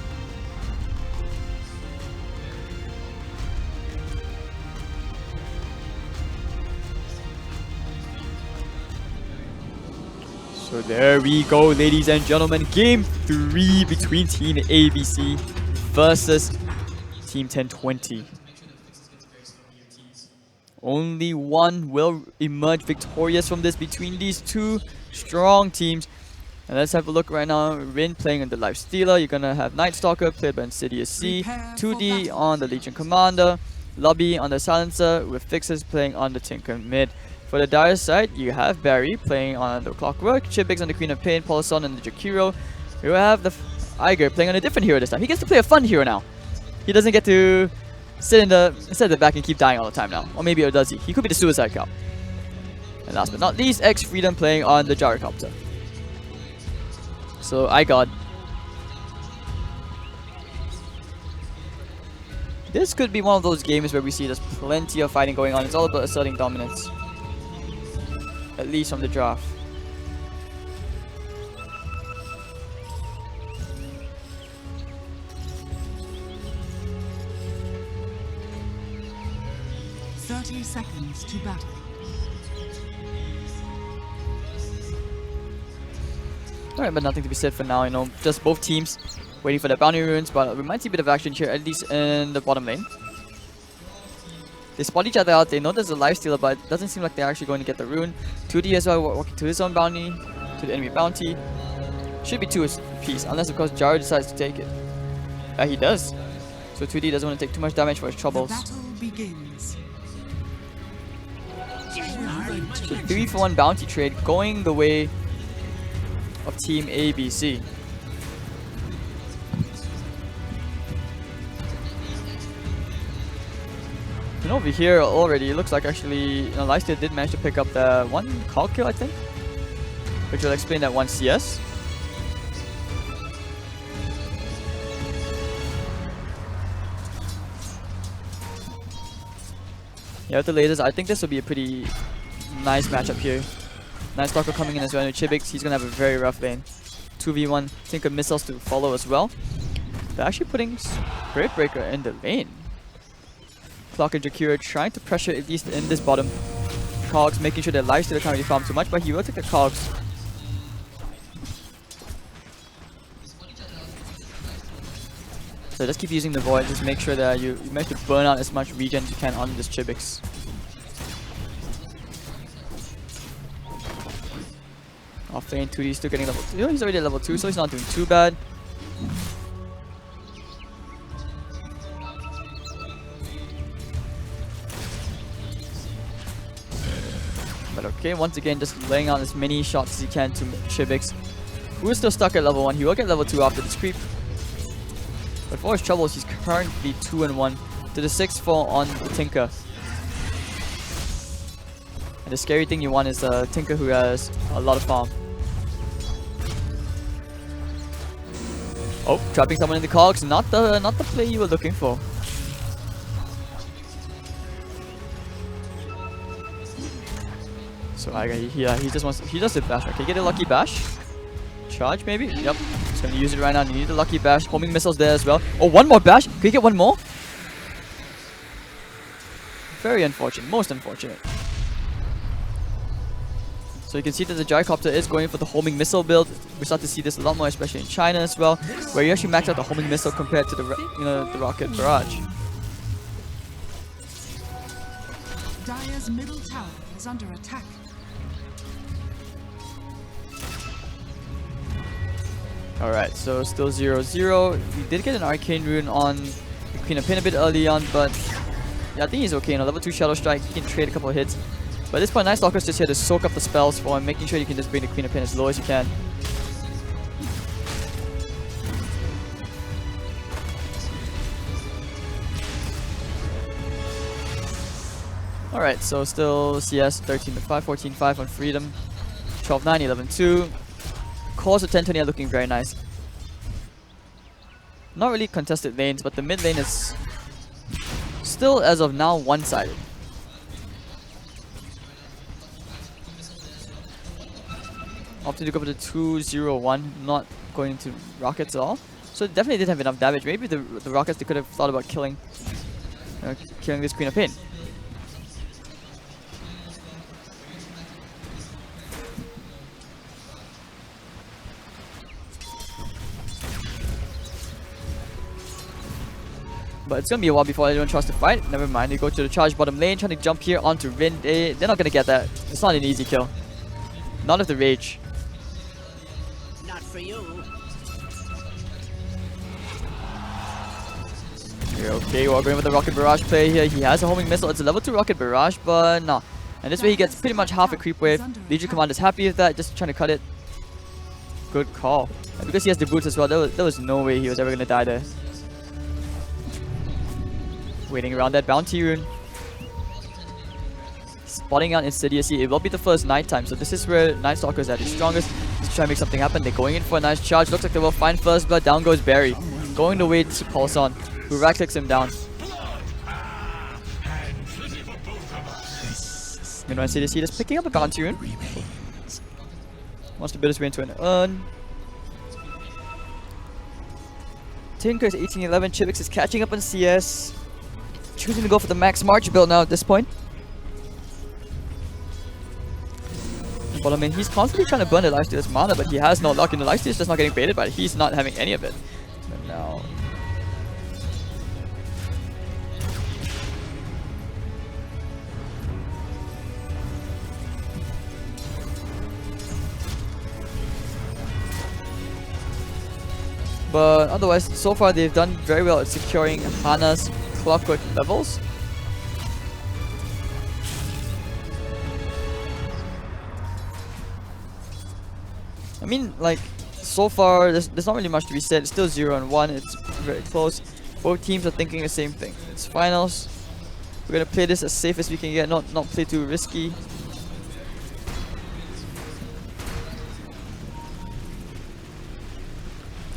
[SPEAKER 3] So there we go, ladies and gentlemen. Game 3 between Team ABC versus Team 10-20. Only one will emerge victorious from this between these two strong teams. And let's have a look right now. Rin playing on the Lifestealer. You're gonna have Night Stalker played by Insidious C. 2D on the Legion Commander. Lobby on the Silencer with Fixers playing on the Tinker mid. For the Dire side, you have Barry playing on the Clockwork, Chipix on the Queen of Pain, Paulson on the Jakiro. You have the Iger playing on a different hero this time. He gets to play a fun hero now. He doesn't get to sit at the back and keep dying all the time now. Or maybe, or does he? He could be the Suicide Cop. And last but not least, X Freedom playing on the Gyrocopter. So I got... This could be one of those games where we see there's plenty of fighting going on. It's all about asserting dominance. At least from the draft.
[SPEAKER 2] Seconds to battle.
[SPEAKER 3] Alright, but nothing to be said for now, just both teams waiting for their bounty runes, but we might see a bit of action here, at least in the bottom lane. They spot each other out, they know there's a Lifestealer, but it doesn't seem like they're actually going to get the rune. 2D as well, walking to his own bounty, to the enemy bounty. Should be 2 apiece, unless of course Jaro decides to take it. He does. So 2D doesn't want to take too much damage for his troubles.
[SPEAKER 2] The battle begins.
[SPEAKER 3] 3-for-1 bounty trade going the way of Team ABC. And over here already, it looks like actually Lifestealer did manage to pick up the one call kill, I think, which will explain that one CS. Yeah, with the lasers, I think this will be a pretty nice matchup here. Nice Stalker coming in as well. Chibix, he's gonna have a very rough lane. 2v1, Tinker missiles to follow as well. They're actually putting Spirit Breaker in the lane. Clock and Jakiro trying to pressure at least in this bottom. Cogs making sure their Lifestealer can't really farm too much, but he will take the Cogs. So just keep using the Void, just make sure that you manage to burn out as much regen as you can on this Chibix. Off lane, 2D still getting level 2. He's already at level 2, so he's not doing too bad. But okay, once again, just laying out as many shots as he can to Chibix, who is still stuck at level 1. He will get level 2 after this creep. But for his troubles, he's currently 2-1 to the 6-4 on the Tinker. And the scary thing you want is a Tinker who has a lot of farm. Oh, trapping someone in the cogs, not the play you were looking for. So he just did bash. Okay, get a lucky bash. Charge maybe? Yep. He's gonna use it right now. You need the lucky bash. Homing missiles there as well. Oh, one more bash. Can you get one more? Very unfortunate. Most unfortunate. So you can see that the Gyrocopter is going for the homing missile build. We start to see this a lot more, especially in China as well, where you actually max out the homing missile compared to the the rocket barrage.
[SPEAKER 2] Dire's middle tower is under attack.
[SPEAKER 3] Alright, so still 0-0. We did get an Arcane Rune on the Queen of Pain a bit early on, but yeah, I think he's okay. Level 2 Shadow Strike, he can trade a couple of hits. But at this point, Night Stalker's just here to soak up the spells for him, making sure you can just bring the Queen of Pain as low as you can. Alright, so still CS 13-5, 14-5 on Freedom, 12-9, 11-2. Cores of 10-20 are looking very nice. Not really contested lanes, but the mid lane is still, as of now, one-sided. Opting to go for the 2-0-1, not going into rockets at all. So definitely didn't have enough damage. Maybe the rockets, they could have thought about killing this Queen of Pain. But it's gonna be a while before anyone tries to fight. Never mind, they go to the charge bottom lane, trying to jump here onto Rin. They're not gonna get that. It's not an easy kill. Not with the rage.
[SPEAKER 4] Not for you.
[SPEAKER 3] Okay, we're going with the Rocket Barrage play here. He has a homing missile. It's a level 2 Rocket Barrage, but no. And this way he gets pretty much half a creep wave. Legion Commander's happy with that, just trying to cut it. Good call. And because he has the boots as well, there was no way he was ever gonna die there. Waiting around that bounty rune. Spotting out Insidiously. It will be the first nighttime, so this is where Night Stalker is at his strongest. Just trying to make something happen. They're going in for a nice charge. Looks like they will find first blood. Down goes Barry. Going the way to Pulse on, who right clicks him down. You know, Insidiously just picking up a bounty rune. Wants to build his way into an urn. Tinker is 18-11. Chivix is catching up on CS. Choosing to go for the max March build now at this point. But I mean, he's constantly trying to burn the lifesteal's mana, but he has no luck, and the lifesteal's just not getting baited by it. He's not having any of it. But now... But otherwise, so far they've done very well at securing Hana's clockwork levels. I mean, like, so far there's not really much to be said. It's still 0-1. It's very close. Both teams are thinking the same thing. It's finals. We're gonna play this as safe as we can get, not play too risky.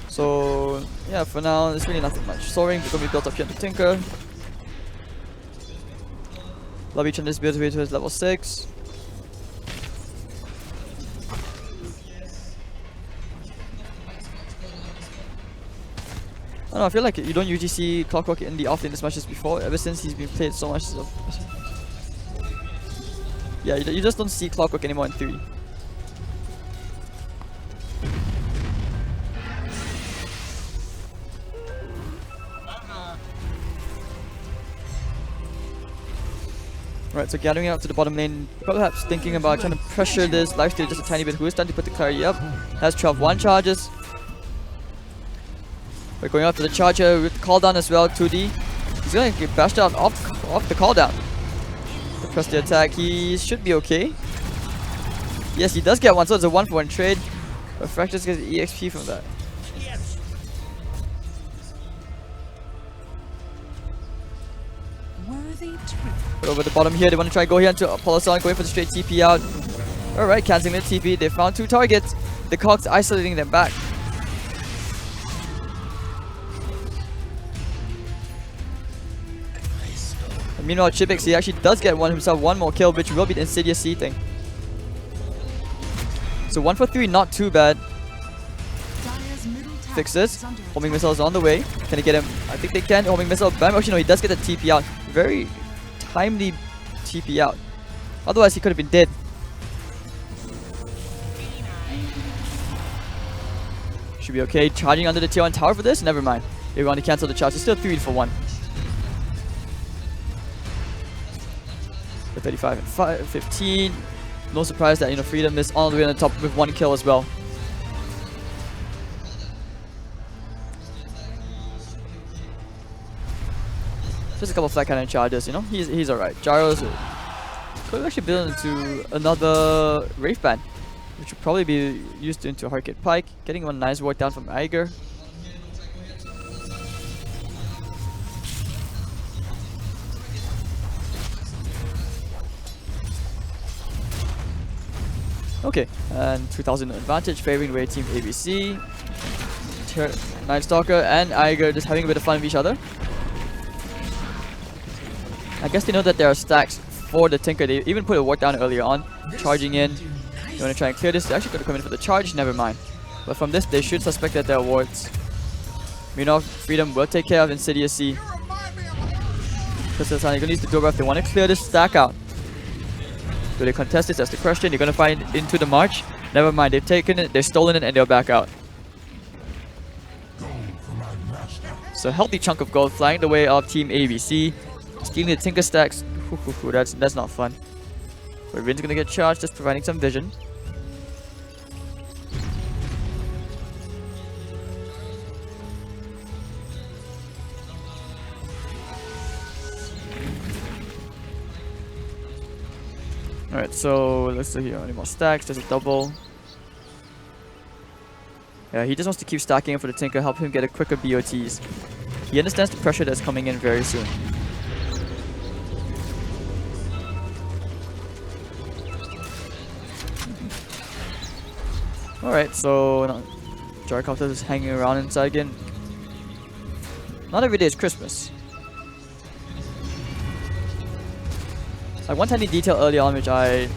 [SPEAKER 3] So yeah, for now there's really nothing much. Soaring is gonna be built up here into Tinker. Lobby trying to build his way to his level 6. I don't know, I feel like you don't usually see Clockwork in the offlane as much as before, ever since he's been played so much. Yeah, you just don't see Clockwork anymore in 3. Right, so gathering up to the bottom lane, perhaps thinking about trying to pressure this lifesteal just a tiny bit. Who is starting to put the clarity up? Has 12-1 charges. We're going after the charger with the cooldown as well, 2D. He's going to get bashed out off the cooldown. To press the attack, he should be okay. Yes, he does get one, so it's a 1-for-1 trade. But Fractures gets EXP from that. But over the bottom here, they want to try and go here into Apollo, going for the straight TP out. Alright, cancelling the TP. They found 2 targets. The Cogs isolating them back. And meanwhile, Chipix, he actually does get himself one more kill, which will be the Insidious C thing. So 1 for 3, not too bad. Fixes. Homing missile is on the way. Can they get him? I think they can. Homing missile. Bam. Actually, no, he does get the TP out. Very timely TP out. Otherwise, he could have been dead. Should be okay. Charging under the tier 1 tower for this? Never mind. They want to cancel the charge. It's still 3-for-1. For 35 and 15. No surprise that, you know, Freedom is all the way on the top with 1 kill as well. Just a couple of flat cannon charges, you know, he's alright. Gyros could actually build into another Wraith Band, which would probably be used into Harkett Pike. Getting one nice ward down from Eiger. Okay, and 2000 advantage favoring away team ABC. Night Stalker and Eiger just having a bit of fun with each other. I guess they know that there are stacks for the Tinker. They even put a ward down earlier on, charging in. You want to try and clear this? They're actually going to come in for the charge, never mind. But from this, they should suspect that there are wards. Minov, Freedom will take care of Insidious C. Crystal Sun, you're going to use the door if they want to clear this stack out. Do they contest this? That's the question. You're going to find into the march. Never mind, they've taken it, they've stolen it, and they'll back out. So healthy chunk of gold flying the way of Team ABC. Stealing the Tinker stacks. That's not fun. But Rin's going to get charged, just providing some vision. Alright, so let's see here. Any more stacks? There's a double. Yeah, he just wants to keep stacking for the Tinker, help him get a quicker BOTs. He understands the pressure that's coming in very soon. Alright, so no, Gyrocopter is hanging around inside again. Not every day is Christmas. Like one tiny detail early on which I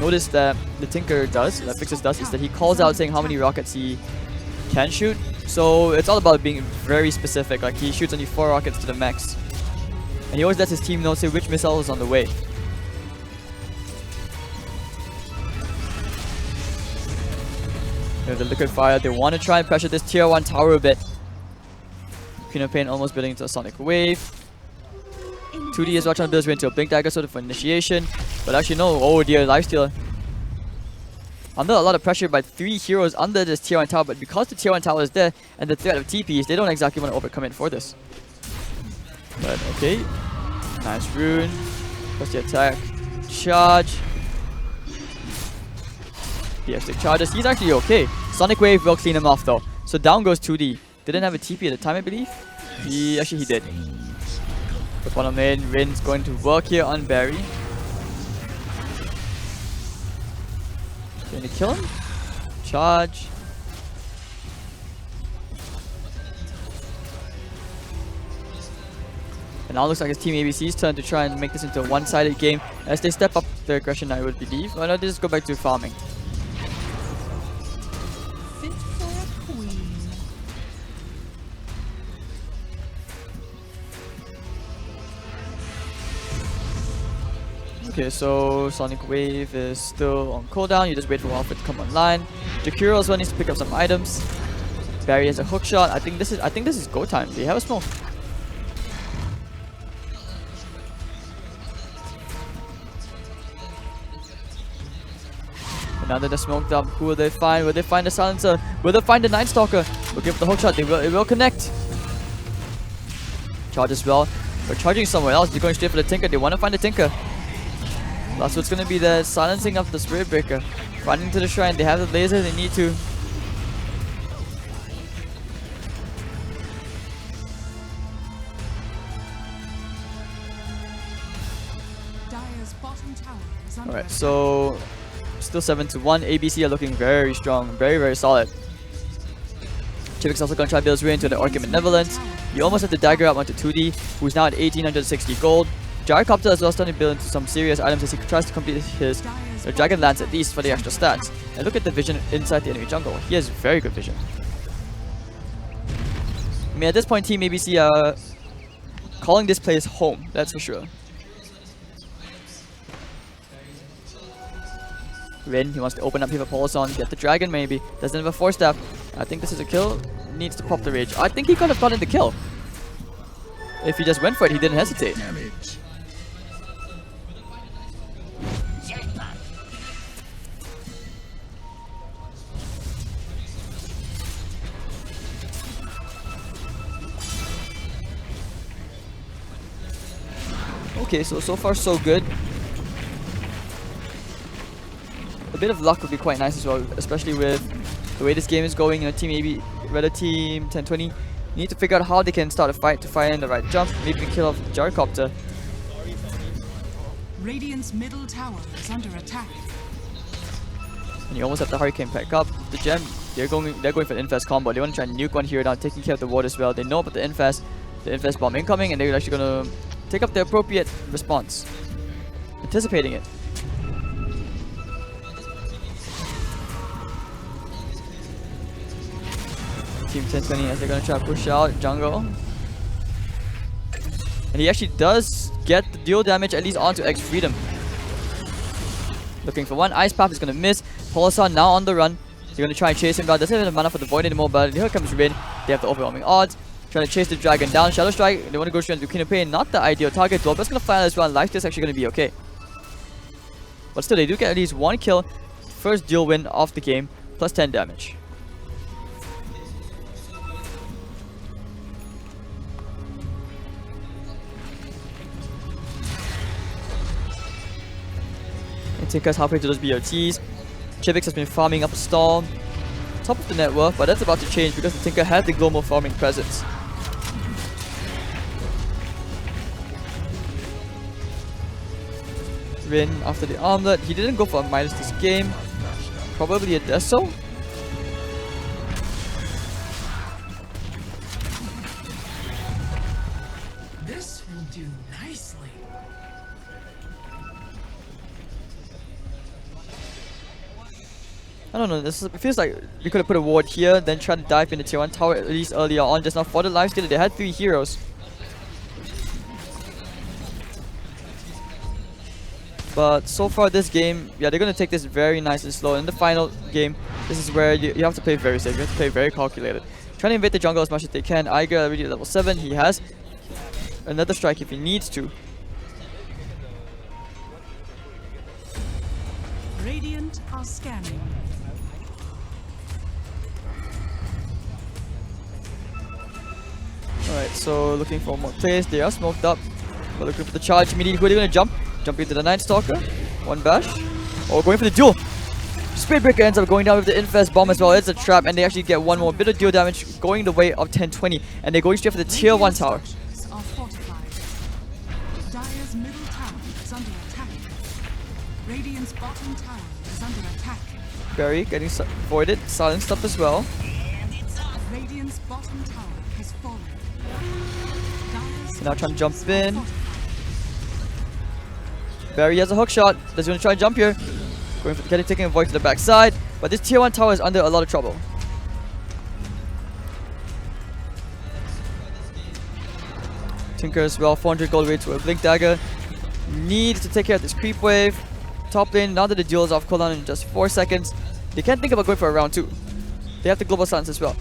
[SPEAKER 3] noticed that the Tinker does, that Fixes does, is that he calls out saying how many rockets he can shoot. So it's all about being very specific. Like he shoots only 4 rockets to the max. And he always lets his team know, say which missile is on the way. They have the Liquid Fire. They want to try and pressure this tier 1 tower a bit. Queen of Pain almost building into a Sonic Wave. 2D is watching on builds into a Blink Dagger sort of for initiation. But actually no, oh dear, Lifestealer. Under a lot of pressure by 3 heroes under this tier 1 tower, but because the tier 1 tower is there and the threat of TPs, they don't exactly want to overcommit for this. But okay. Nice rune. Plus the attack. Charge. Yeah, stick charges. He's actually okay. Sonic Wave will clean him off though. So down goes 2D. Didn't have a TP at the time, I believe. He did. The bottom lane, Rin's going to work here on Barry. Going to kill him. Charge. And now it looks like it's Team ABC's turn to try and make this into a one-sided game as they step up their aggression, I would believe. Why not just go back to farming?
[SPEAKER 2] Fit for a queen.
[SPEAKER 3] Okay, so Sonic Wave is still on cooldown. You just wait for Alpha to come online. Jakiro also needs to pick up some items. Barry has a hook shot. I think this is go time. They have a smoke. And now that they're smoked up, who will they find? Will they find the silencer? Will they find the Night Stalker? We'll give the hook shot. It will connect. Charge as well. They're charging somewhere else. They're going straight for the Tinker. They want to find the Tinker. That's what's going to be the silencing of the Spirit Breaker. Running to the shrine. They have the laser. They need to.
[SPEAKER 2] Dire's bottom tower is under
[SPEAKER 3] Alright,
[SPEAKER 2] attack.
[SPEAKER 3] so still 7-1. ABC are looking very strong. Very, very solid. Chivic's also going to try to build his way into the Orchid Benevolence. You almost have the dagger up onto 2D, who's now at 1860 gold. Gyrocopter as well starting to build into some serious items as he tries to complete his Dragon Lance at least for the extra stats. And look at the vision inside the enemy jungle. He has very good vision. I mean, at this point, Team ABC are calling this place home, that's for sure. Rin, he wants to open up here for Polason, get the dragon maybe. Doesn't have a 4-step. I think this is a kill. Needs to pop the rage. I think he could have gotten the kill. If he just went for it, he didn't hesitate. Okay, so far so good. A bit of luck would be quite nice as well, especially with the way this game is going. You know, Team AB, Red Team 1020 need to figure out how they can start a fight to fire in the right jump, maybe kill off Gyrocopter.
[SPEAKER 2] Radiant's middle tower is under attack.
[SPEAKER 3] And you almost have the Hurricane back up. The gem, they're going for the Infest combo. They want to try and nuke one here now, taking care of the ward as well. They know about the Infest bomb incoming, and they're actually gonna take up the appropriate response. Anticipating it. Team 1020 as they're gonna try to push out jungle. And he actually does get the dual damage at least onto X Freedom. Looking for one. Ice Path is gonna miss. Pulsar now on the run. They're gonna try and chase him down. Doesn't have enough mana for the Void anymore, but here comes Rin. They have the overwhelming odds. Trying to chase the dragon down. Shadow Strike. They want to go straight into Queen of Pain. Not the ideal target though, but it's gonna fly as well. Lifesteal's actually gonna be okay. But still, they do get at least one kill. First dual win of the game, plus 10 damage. And take us halfway to those BRTs. Chivix has been farming up a storm. Top of the net worth, but that's about to change because the Tinker has the global farming presence. Rin after the armlet. He didn't go for a minus this game. Probably a Deso.
[SPEAKER 2] This will do nicely.
[SPEAKER 3] I don't know, it feels like we could have put a ward here, then try to dive in the tier 1 tower at least earlier on, just now for the lifesteal. They had 3 heroes. But so far this game, yeah, they're going to take this very nice and slow. In the final game, this is where you have to play very safe, you have to play very calculated. Trying to invade the jungle as much as they can. Iger already at level 7, he has another strike if he needs to.
[SPEAKER 2] Radiant are scanning.
[SPEAKER 3] Alright, so looking for more plays. They are smoked up. But looking for the charge immediately. Who are they going to jump? Jump into the Night Stalker. One bash. Oh, going for the duel. Speedbreaker ends up going down with the Infest bomb as well. It's a trap, and they actually get one more bit of dual damage going the way of 1020. And they're going straight for the tier 1 tower.
[SPEAKER 2] Are fortified. Dire's middle tower is under attack. Radiant's bottom tower is under attack.
[SPEAKER 3] Barry getting voided. Silenced up as well.
[SPEAKER 2] Radiant's bottom tower has fallen. Dire's
[SPEAKER 3] Now trying to jump
[SPEAKER 2] structures are
[SPEAKER 3] in.
[SPEAKER 2] fortified.
[SPEAKER 3] Barry has a hook shot. He's going to try and jump here. Going for taking a void to the backside. But this tier 1 tower is under a lot of trouble. Tinker as well. 400 gold away to a Blink Dagger. Needs to take care of this creep wave. Top lane, now that the duel is off cooldown in just 4 seconds, they can't think about going for a round 2. They have the global stance as well.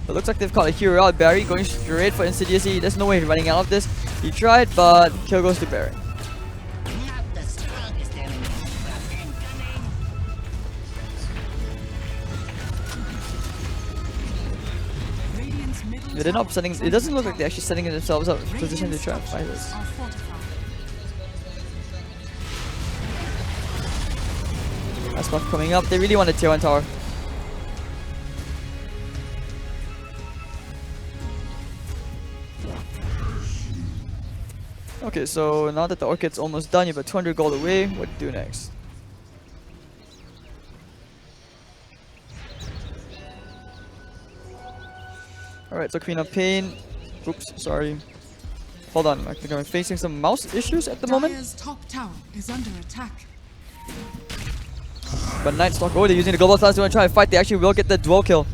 [SPEAKER 3] It looks like they've caught a hero out. Barry going straight for Insidiousy. There's no way he's running out of this. He tried, but kill goes to Barry.
[SPEAKER 4] Not the strongest enemy, but incoming.
[SPEAKER 2] Radiant's middle
[SPEAKER 3] Yeah, they're not
[SPEAKER 2] tower
[SPEAKER 3] setting.
[SPEAKER 2] is
[SPEAKER 3] It doesn't look
[SPEAKER 2] under
[SPEAKER 3] like they're actually setting themselves up in position to
[SPEAKER 2] Radiant's
[SPEAKER 3] try and fight this.
[SPEAKER 2] structures are fortified.
[SPEAKER 3] That's buff coming up. They really want a tier 1 tower. Okay, so now that the Orchid's almost done, you have 200 gold away. What do you do next? Alright, so Queen of Pain. Oops, sorry. Hold on, I think I'm facing some mouse issues at the moment.
[SPEAKER 2] Dire's top tower is under attack.
[SPEAKER 3] But Night Stalker, oh, they're using the global stance to try and fight. They actually will get the dual kill.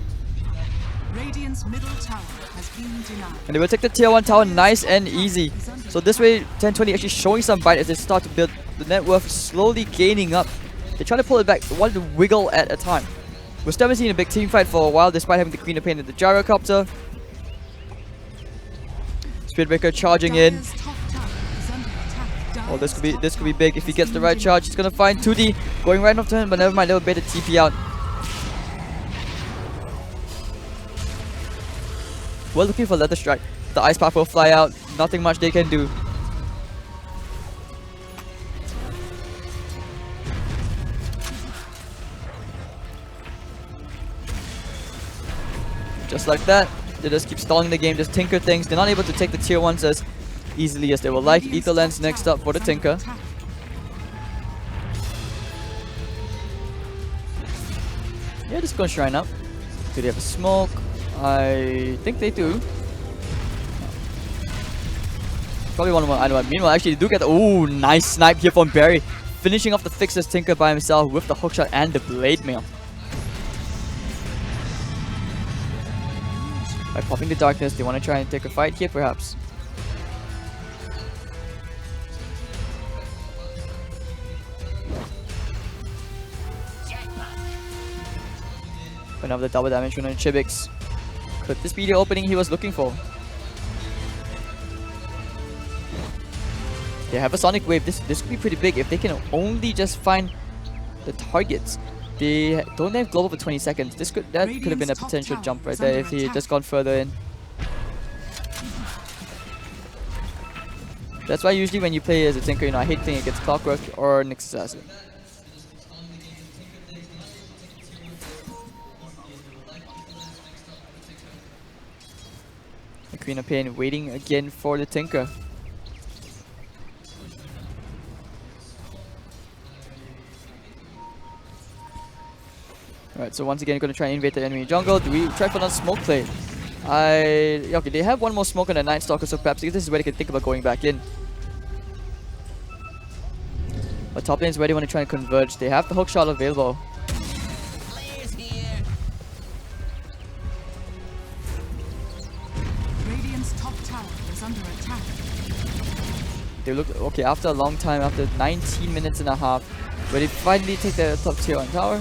[SPEAKER 2] Radiant's middle tower has been denied.
[SPEAKER 3] And they will take the tier 1 tower nice and easy. So this way, 1020 actually showing some bite as they start to build the net worth, slowly gaining up. They try to pull it back, one wiggle at a time. We're still seeing a big team fight for a while, despite having the Queen of Pain and the Gyrocopter. Speedbreaker charging in.
[SPEAKER 2] Dire's top tower is under attack.
[SPEAKER 3] Oh, this
[SPEAKER 2] Dire's
[SPEAKER 3] could be
[SPEAKER 2] top
[SPEAKER 3] big
[SPEAKER 2] tower
[SPEAKER 3] if he
[SPEAKER 2] has
[SPEAKER 3] gets the
[SPEAKER 2] been
[SPEAKER 3] right
[SPEAKER 2] denied.
[SPEAKER 3] charge. He's gonna find 2D going right off to him, but never mind. They'll bait the TP out. We're looking for Leather Strike. The Ice Path will fly out. Nothing much they can do. Just like that, they just keep stalling the game, just tinker things. They're not able to take the tier 1s as easily as they would like.
[SPEAKER 2] Radiant's
[SPEAKER 3] Ether Lens
[SPEAKER 2] top
[SPEAKER 3] next
[SPEAKER 2] tower
[SPEAKER 3] up for the
[SPEAKER 2] is under
[SPEAKER 3] Tinker.
[SPEAKER 2] attack.
[SPEAKER 3] Yeah, just gonna shrine up. Do they have a smoke? I think they do. Probably one more item. Meanwhile, actually, they do get the ooh, nice snipe here from Barry. Finishing off the Fixer's Tinker by himself with the hookshot and the blade mail. By popping the darkness, they want to try and take a fight here, perhaps. Another double damage on Chibix. Could this be the opening he was looking for? They have a Sonic Wave. This could be pretty big if they can only just find the targets. They don't have global for 20 seconds. That could have been a potential jump right there if he had just gone further in. That's why usually when you play as a Tinker, you know, I hate playing against Clockwork or Nyx Assassin. The Queen of Pain waiting again for the Tinker. Alright, so once again, going to try and invade the enemy jungle. Do we try for another smoke play? Okay, they have one more smoke on the Night Stalker, so perhaps this is where they can think about going back in. But top lane is where they want to try and converge. They have the hook shot available.
[SPEAKER 4] Players here.
[SPEAKER 2] Radiant's top tower is under attack.
[SPEAKER 3] They look okay after a long time, after 19 minutes and a half, where they finally take their top tier on tower.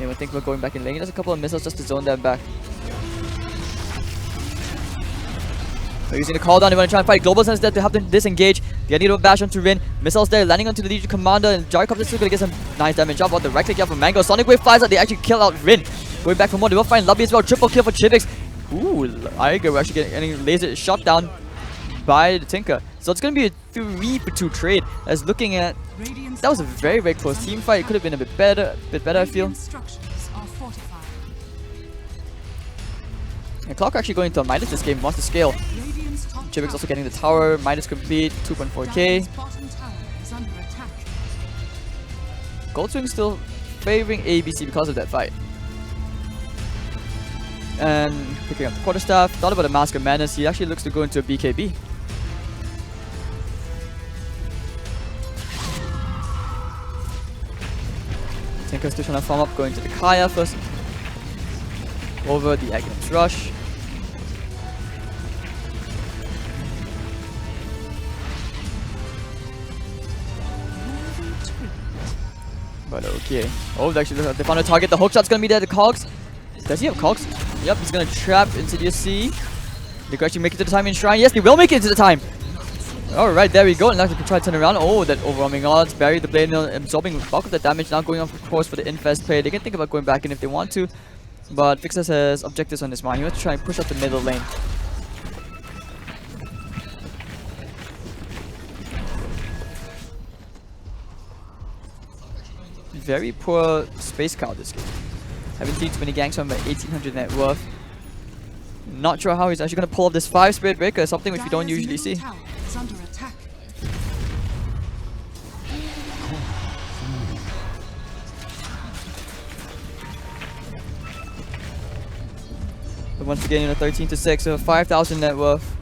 [SPEAKER 3] I think we're going back in lane. There's a couple of missiles just to zone them back. They're using the call down. They want to try and fight. Global Sun's there to help them disengage. They need to bash onto Rin. Missiles there, landing onto the Legion Commander. And Gyrocopter still going to get some nice damage off on the right click here from Mango. Sonic Wave flies out. They actually kill out Rin. Going back for more. They will find Lobby as well. Triple kill for Chibix. Ooh, Iger actually getting laser shot down by the Tinker. So it's going to be a 3-for-2 trade. As looking at, that was a very, very close team fight. It could have been a bit better, I feel. And Clock actually going to a Midas this game, wants to scale. Chibix also getting the tower, Midas complete, 2.4k. Goldswing still favoring ABC because of that fight. And picking up the quarterstaff. Thought about the Mask of Madness. He actually looks to go into a BKB. Tinker's still trying to farm up, going to the Kaya first. Over the Agnes Rush. But okay. Oh, actually, they found a target. The hook shot's gonna be there. The Cogs. Does he have Cogs? Yep, he's gonna trap into the sea. They can actually make it to the time in Shrine. Yes, they will make it to the time. Alright, there we go. And now they can try to turn around. Oh, that overwhelming odds. Barry the blade mill absorbing bulk of the damage. Now going on of course for the infest play. They can think about going back in if they want to. But Fixer has objectives on his mind. He wants to try and push up the middle lane. Very poor space count this game. Haven't seen too many ganks on my 1800 net worth. Not sure how he's actually going to pull off this 5 Spirit Breaker, something which we don't usually see. But once again, 13 to 6, so 5,000 net worth.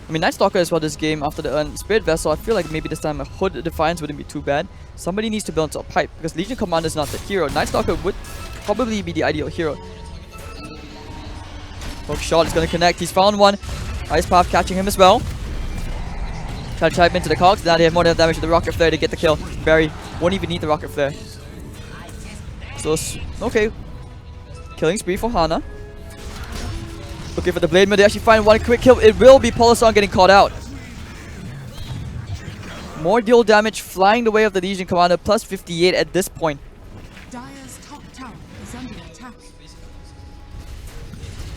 [SPEAKER 3] I mean, Night Stalker as well this game after the Spirit Vessel. I feel like maybe this time a Hood Defiance wouldn't be too bad. Somebody needs to build a pipe because Legion Commander is not the hero. Night Stalker would probably be the ideal hero. Hook shot is going to connect. He's found one. Ice Path catching him as well. Try to chime into the cogs. Now they have more than damage to the Rocket Flare to get the kill. Barry won't even need the Rocket Flare. So, okay. Killing spree for Hana. Looking for the Blade Mill. They actually find one quick kill. It will be Polisong getting caught out. More dual damage flying the way of the Legion Commander. Plus 58 at this point.
[SPEAKER 2] Dire's top tower is under attack.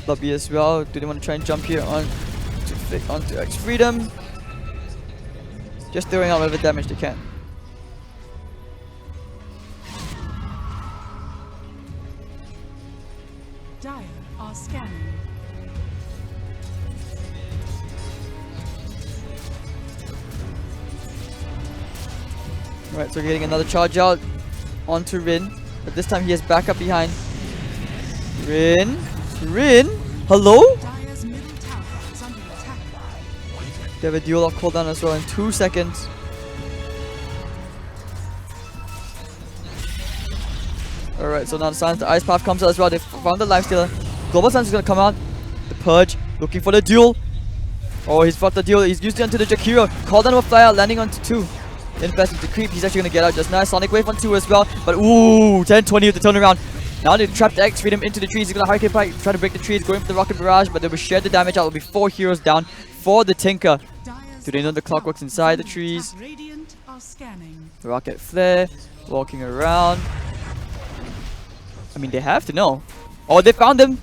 [SPEAKER 3] Lobby as well. Do they want to try and jump here onto X Freedom? Just throwing out whatever damage they can.
[SPEAKER 2] Dire are scanning.
[SPEAKER 3] Alright, so we're getting another charge out onto Rin. But this time he has backup behind. Rin? Hello?
[SPEAKER 2] Dire's middle tower is under attack.
[SPEAKER 3] They have a duel off cooldown as well in 2 seconds. Alright, so now the silence, the ice path comes out as well. They found the lifestealer. Global Silence is gonna come out. The Purge looking for the duel. Oh, he's fought the duel. He's used it onto the Jakiro. Called down with Fly Out, landing onto 2. Infest with the creep. He's actually gonna get out just nice. Sonic Wave on 2 as well. But ooh, 10-20 with the turnaround. Now they trapped X, feed him into the trees. He's gonna Hurricane Pike, try to break the trees, going for the Rocket Barrage, but they will share the damage out. It'll be 4 heroes down for the Tinker.
[SPEAKER 2] Dire's
[SPEAKER 3] Do they know the clock works inside the trees?
[SPEAKER 2] Radiant are scanning.
[SPEAKER 3] Rocket Flare, walking around. I mean, they have to know. Oh, they found him!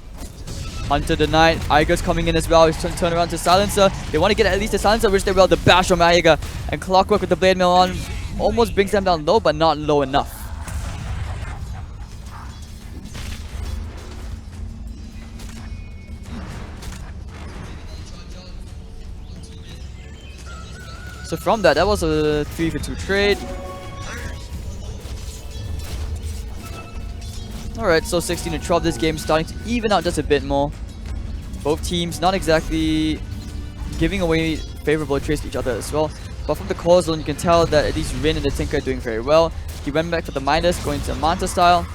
[SPEAKER 3] Hunter the Knight, Iger's coming in as well. He's trying to turn around to Silencer. They want to get at least a Silencer, which they will. The bash from Iger. And Clockwork with the Blade Mail on almost brings them down low, but not low enough. So from that was a 3-for-2 trade. Alright, so 16 to 12 this game, starting to even out just a bit more. Both teams not exactly giving away favorable trades to each other as well. But from the core zone, you can tell that at least Rin and the Tinker are doing very well. He went back for the Midas, going to Manta style.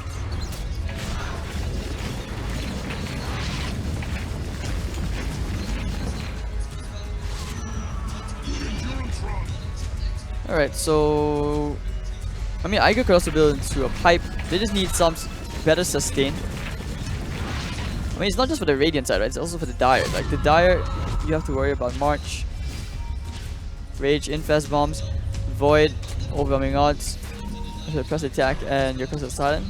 [SPEAKER 3] Alright, so I mean, Iger could also build into a pipe. They just need some better sustain. I mean, it's not just for the Radiant side, right? It's also for the Dire. Like, the Dire, you have to worry about March, Rage, Infest Bombs, Void, Overwhelming Odds, Press Attack, and your Curse of Silence.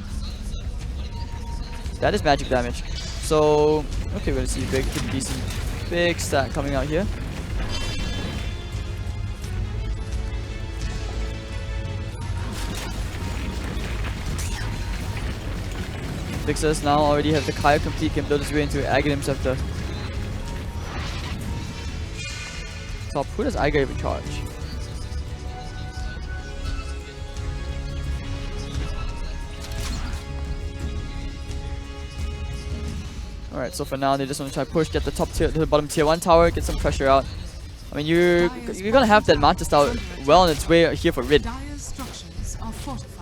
[SPEAKER 3] That is magic damage. So, okay, we're gonna see a big, pretty decent, big stat coming out here. Vixus now already have the Kaya complete, can build his way into Aghanim Scepter. Top, who does Iger even charge? Alright, so for now they just want to try push, get the top tier, the bottom tier 1 tower, get some pressure out. I mean, you're gonna have that Manta style well on its way here for Rid.
[SPEAKER 2] Dire's structures are fortified.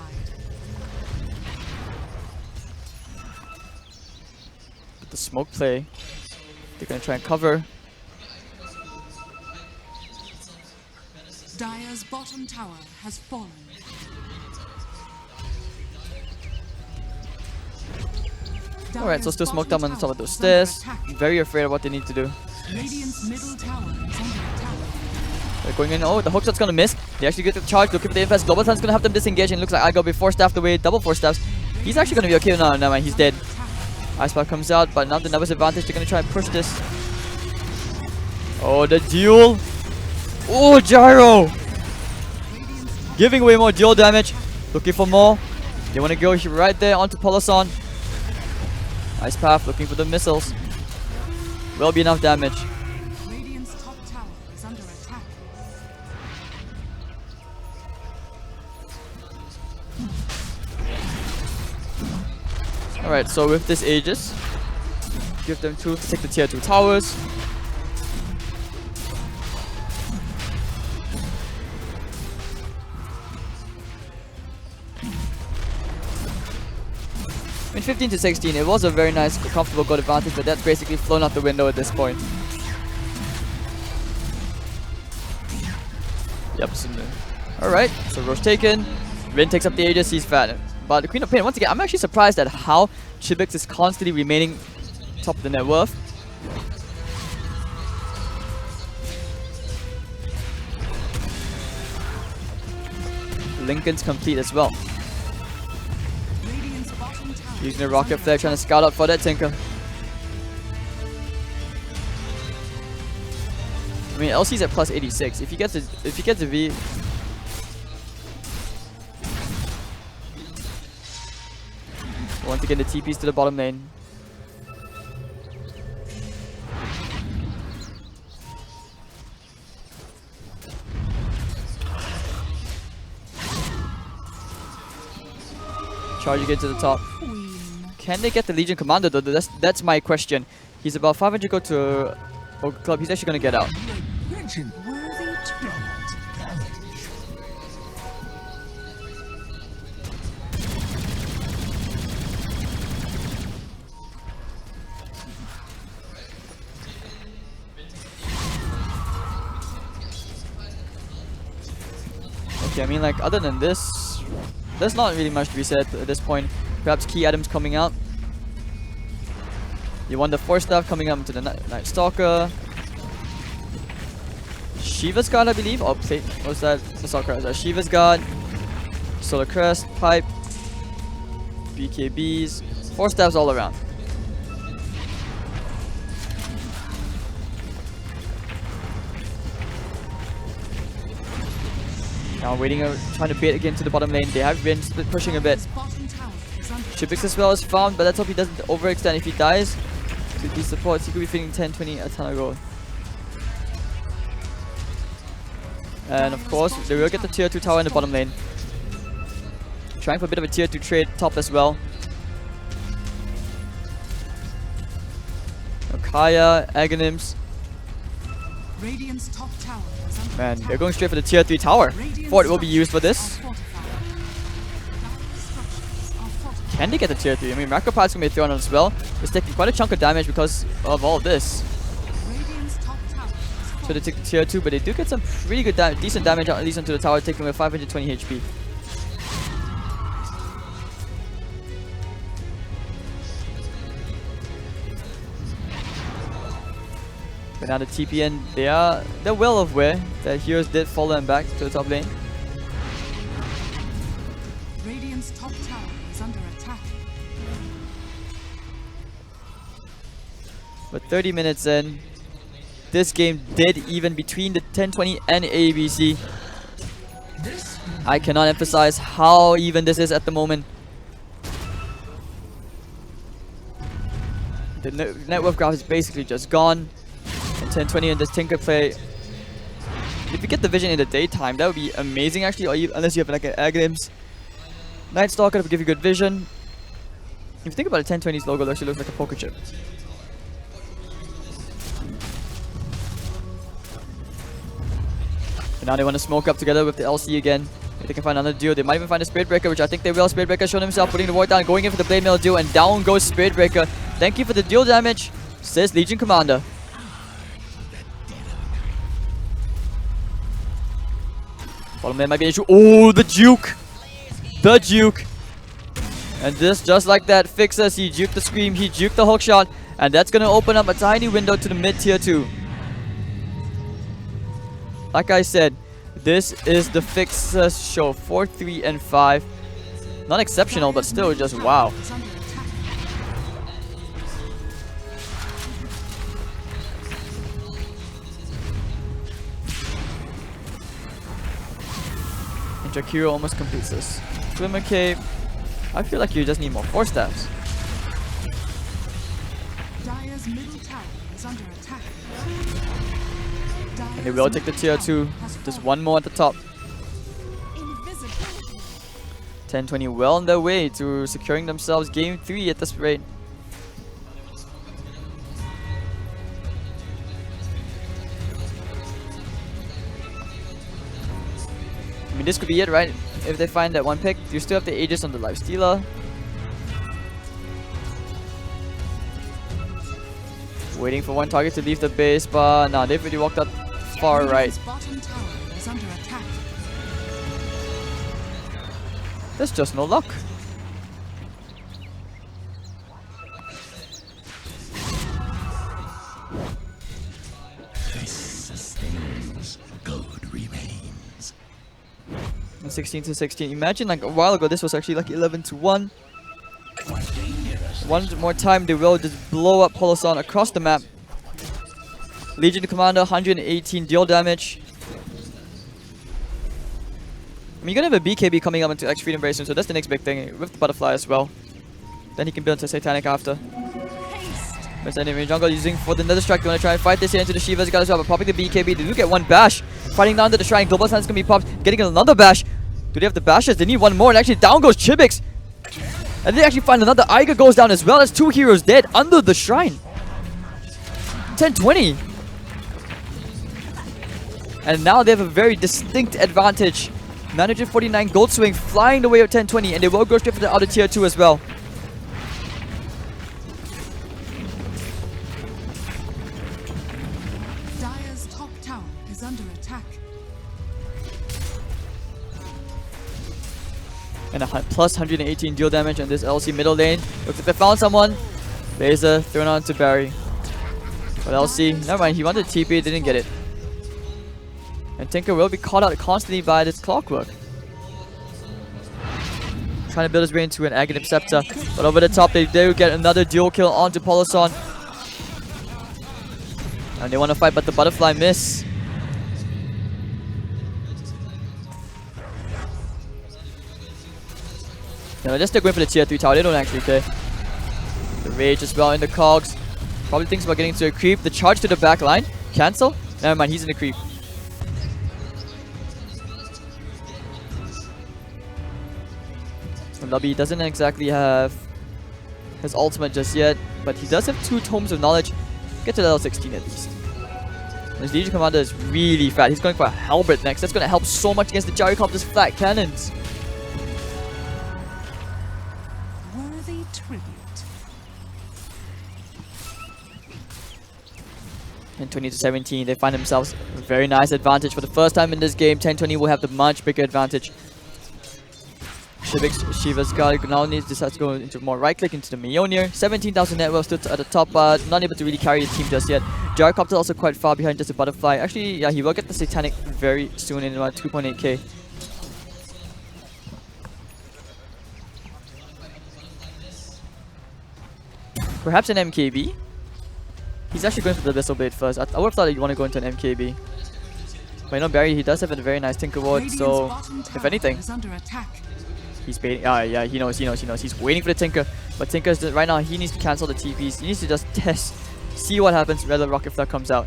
[SPEAKER 3] The smoke play, they're gonna try and cover.
[SPEAKER 2] Dire's bottom tower has fallen.
[SPEAKER 3] Alright, so
[SPEAKER 2] Dire's
[SPEAKER 3] still smoked
[SPEAKER 2] bottom
[SPEAKER 3] up on the top of
[SPEAKER 2] tower
[SPEAKER 3] those
[SPEAKER 2] is under
[SPEAKER 3] stairs.
[SPEAKER 2] attack.
[SPEAKER 3] Very afraid of what they need to do.
[SPEAKER 2] Radiant's middle tower is under attack.
[SPEAKER 3] They're going in. Oh, the hook shot's gonna miss. They actually get the charge. Looking for the infest. Global Sun's gonna have them disengage, and it looks like Iger will be 4 staffed away. Double 4 staffs. He's actually gonna be okay now. Never mind, he's dead. Ice Path comes out, but now the numbers advantage. They're gonna try and push this. Oh, the duel. Oh, Gyro. Giving away more duel damage. Looking for more. They want to go right there onto Poloson. Ice Path looking for the missiles. Will be enough damage.
[SPEAKER 2] Radiant's top tower is under attack.
[SPEAKER 3] Alright, so with this Aegis, give them 2 to take the tier 2 towers. I mean, 15 to 16, it was a very nice, comfortable goal advantage, but that's basically flown out the window at this point. Yep, alright, so Roche taken. Rin takes up the Aegis, he's fat. But the Queen of Pain, once again, I'm actually surprised at how Chibix is constantly remaining top of the net worth. Lincoln's complete as well.
[SPEAKER 2] Radiant's bottom tower
[SPEAKER 3] Using the
[SPEAKER 2] is
[SPEAKER 3] rocket
[SPEAKER 2] under
[SPEAKER 3] flare, trying to scout out for that Tinker. I mean, LC's at plus 86. If he gets a V, once again the TP's to the bottom lane. Charging into the top.
[SPEAKER 2] Queen.
[SPEAKER 3] Can they get the Legion Commander though? That's my question. He's about 500 gold to Ogre Club. He's actually gonna get out.
[SPEAKER 2] Worthy tournament.
[SPEAKER 3] Okay, I mean, like, other than this, there's not really much to be said at this point. Perhaps key items coming out. You want the 4-staff coming up to the Night Stalker. Shiva's Guard, I believe. Oh, plate. What's that? Assault Crest. Shiva's Guard. Solar Crest. Pipe. BKBs. 4 staffs all around. Now waiting, trying to bait again to the bottom lane. They have been split pushing a bit.
[SPEAKER 2] Bottom tower is under
[SPEAKER 3] Shipix as well is found, but let's hope he doesn't overextend. If he dies to these supports, he could be feeling 10, 20, a ton of gold. And of course, they will get the tier 2 tower in the bottom lane. Trying for a bit of a tier 2 trade top as well. Kaya, Aghanims.
[SPEAKER 2] Radiant's top tower is under
[SPEAKER 3] Man,
[SPEAKER 2] attack.
[SPEAKER 3] they're going straight for the tier 3 tower.
[SPEAKER 2] Radiant
[SPEAKER 3] Fort will be used for this.
[SPEAKER 2] structures are fortified. Structures are fortified.
[SPEAKER 3] Can they get the tier 3? I mean, Macropod's going to be thrown on as well. It's taking quite a chunk of damage because of all of this.
[SPEAKER 2] Radiant's top tower is
[SPEAKER 3] So they take the tier 2, but they do get some pretty good decent damage at least onto the tower, taking away 520 HP. But now the TPN, they're well aware that heroes did follow them back to the top lane.
[SPEAKER 2] Radiant's top tower is under attack.
[SPEAKER 3] But 30 minutes in, this game did even between the 1020 and ABC. I cannot emphasize how even this is at the moment. The net worth graph is basically just gone. And 1020 in this Tinker play. If you get the vision in the daytime, that would be amazing actually, or unless you have like an Aghanims. Night Stalker to give you good vision. If you think about it, 1020's logo actually looks like a poker chip. And now they want to smoke up together with the LC again. If they can find another duo, they might even find a Spirit Breaker, which I think they will. Spirit Breaker showing himself, putting the ward down, going in for the Blade Mail duo, and down goes Spirit Breaker. Thank you for the dual damage, says Legion Commander. Bottom lane might be an issue. Oh, the juke! The juke! And this, just like that, fixes. He juked the scream, he juked the hook shot, and that's gonna open up a tiny window to the mid tier 2. Like I said, this is the Fixers show. 4, 3, and 5. Not exceptional, but still just wow.
[SPEAKER 2] Is under attack.
[SPEAKER 3] And Jakiro almost completes this. Glimmer Cave. I feel like you just need more 4 staffs.
[SPEAKER 2] Dire's middle tower is under attack.
[SPEAKER 3] And they will take the tier 2. Just one more at the top.
[SPEAKER 2] Invisibility.
[SPEAKER 3] 1020 well on their way to securing themselves game 3 at this rate. I mean, this could be it, right? If they find that one pick, you still have the Aegis on the Lifestealer. Waiting for one target to leave the base, but nah, they've already walked out far right.
[SPEAKER 2] Radiant's bottom tower is under attack.
[SPEAKER 3] There's just no luck.
[SPEAKER 4] This sustains. Gold remains.
[SPEAKER 3] And 16 to 16. Imagine like a while ago, this was actually like 11 to 1. One more time, they will just blow up Holosan across the map. Legion Commander, 118 deal damage. I mean, you're gonna have a BKB coming up into X Freedom very soon, so that's the next big thing with the Butterfly as well. Then he can build into Satanic after. There's enemy jungle using for the Nether Strike. They want to try and fight this here into the Shiva's got as well, but popping the BKB. They do get one bash. Fighting down to the Shrine. Global Stance can be popped. Getting another bash. Do they have the bashes? They need one more, and actually down goes Chibix. And they actually find another. Aiga goes down as well. As 2 heroes dead under the shrine. 10-20. And now they have a very distinct advantage. 949 gold swing flying away at 10-20. And they will go straight for the outer tier 2 as well.
[SPEAKER 2] Dire's top tower is under attack.
[SPEAKER 3] And a plus 118 deal damage on this LC middle lane. Looks like they found someone. Laser thrown on to Barry. But LC, never mind, he wanted TP, didn't get it. And Tinker will be caught out constantly by this clockwork. Trying to build his way into an Aghanim Scepter. But over the top, they do get another dual kill onto Poloson. And they want to fight, but the butterfly miss. No, they're just going for the tier 3 tower, they don't actually care. The rage as well in the cogs. Probably thinks about getting to a creep. The charge to the back line. Cancel. Never mind, he's in the creep. So Lobby doesn't exactly have his ultimate just yet, but he does have 2 tomes of knowledge. Get to level 16 at least. His Legion Commander is really fat. He's going for a Halberd next. That's going to help so much against the Gyrocopter's flat cannons.
[SPEAKER 2] Worthy tribute.
[SPEAKER 3] And 20-17, they find themselves a very nice advantage for the first time in this game. 10-20 will have the much bigger advantage. Shiva's guard now decides to go into more right click into the Mjolnir. 17,000 net worth stood at the top, but not able to really carry the team just yet. Gyrocopter also quite far behind just a butterfly. Actually, yeah, he will get the Satanic very soon in about 2.8k. Perhaps an MKB? He's actually going for the Abyssal Blade first. I would have thought that you want to go into an MKB. But you know, Barry, he does have a very nice Tinker Ward, so if anything, he's baiting. Yeah, he knows. He's waiting for the Tinker. But Tinker's right now, he needs to cancel the TPs. He needs to just test, see what happens, whether Rocket Flood comes out.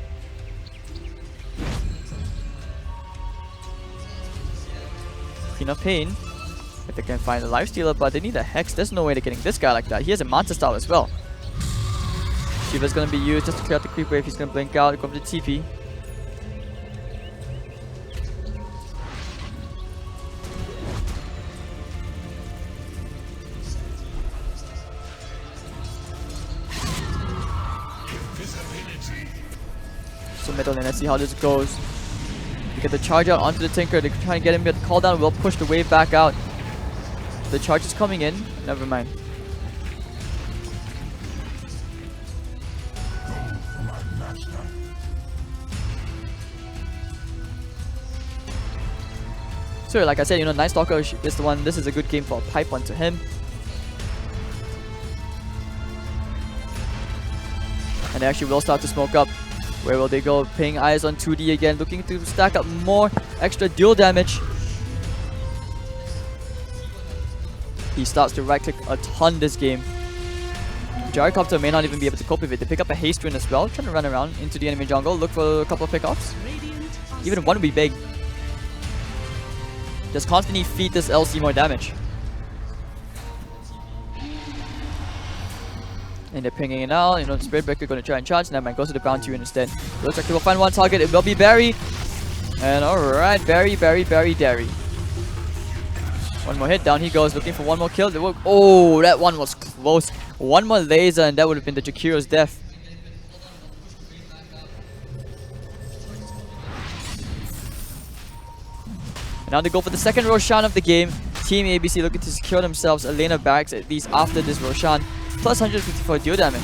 [SPEAKER 3] Queen of Pain. If they can find a Lifestealer, but they need a Hex. There's no way they're getting this guy like that. He has a Manta Style as well. Shiva's gonna be used just to clear out the creep wave. He's gonna blink out, go for the TP. So middle lane, let's see how this goes. They get the charge out onto the Tinker. They're trying to get him to call down. We'll push the wave back out. The charge is coming in. Never mind. So like I said, you know, Night Stalker is the one. This is a good game for a pipe onto him. And they actually will start to smoke up. Where will they go? Ping eyes on 2D again, looking to stack up more extra dual damage. He starts to right click a ton this game. Gyrocopter may not even be able to cope with it. They pick up a haste rune as well, trying to run around into the enemy jungle, look for a couple of pickoffs. Even one would be big. Just constantly feed this LC more damage. And they're pinging it out. You know, the Spirit Breaker going to try and charge. Never mind, goes to the Bounty Rune instead. Looks like they will find one target. It will be Barry. And alright, Barry. One more hit. Down he goes, looking for one more kill. Oh, that one was close. One more laser, and that would have been the Jakiro's death. And now they go for the second Roshan of the game. Team ABC looking to secure themselves a lane of barracks at least after this Roshan. Plus 154 dual damage.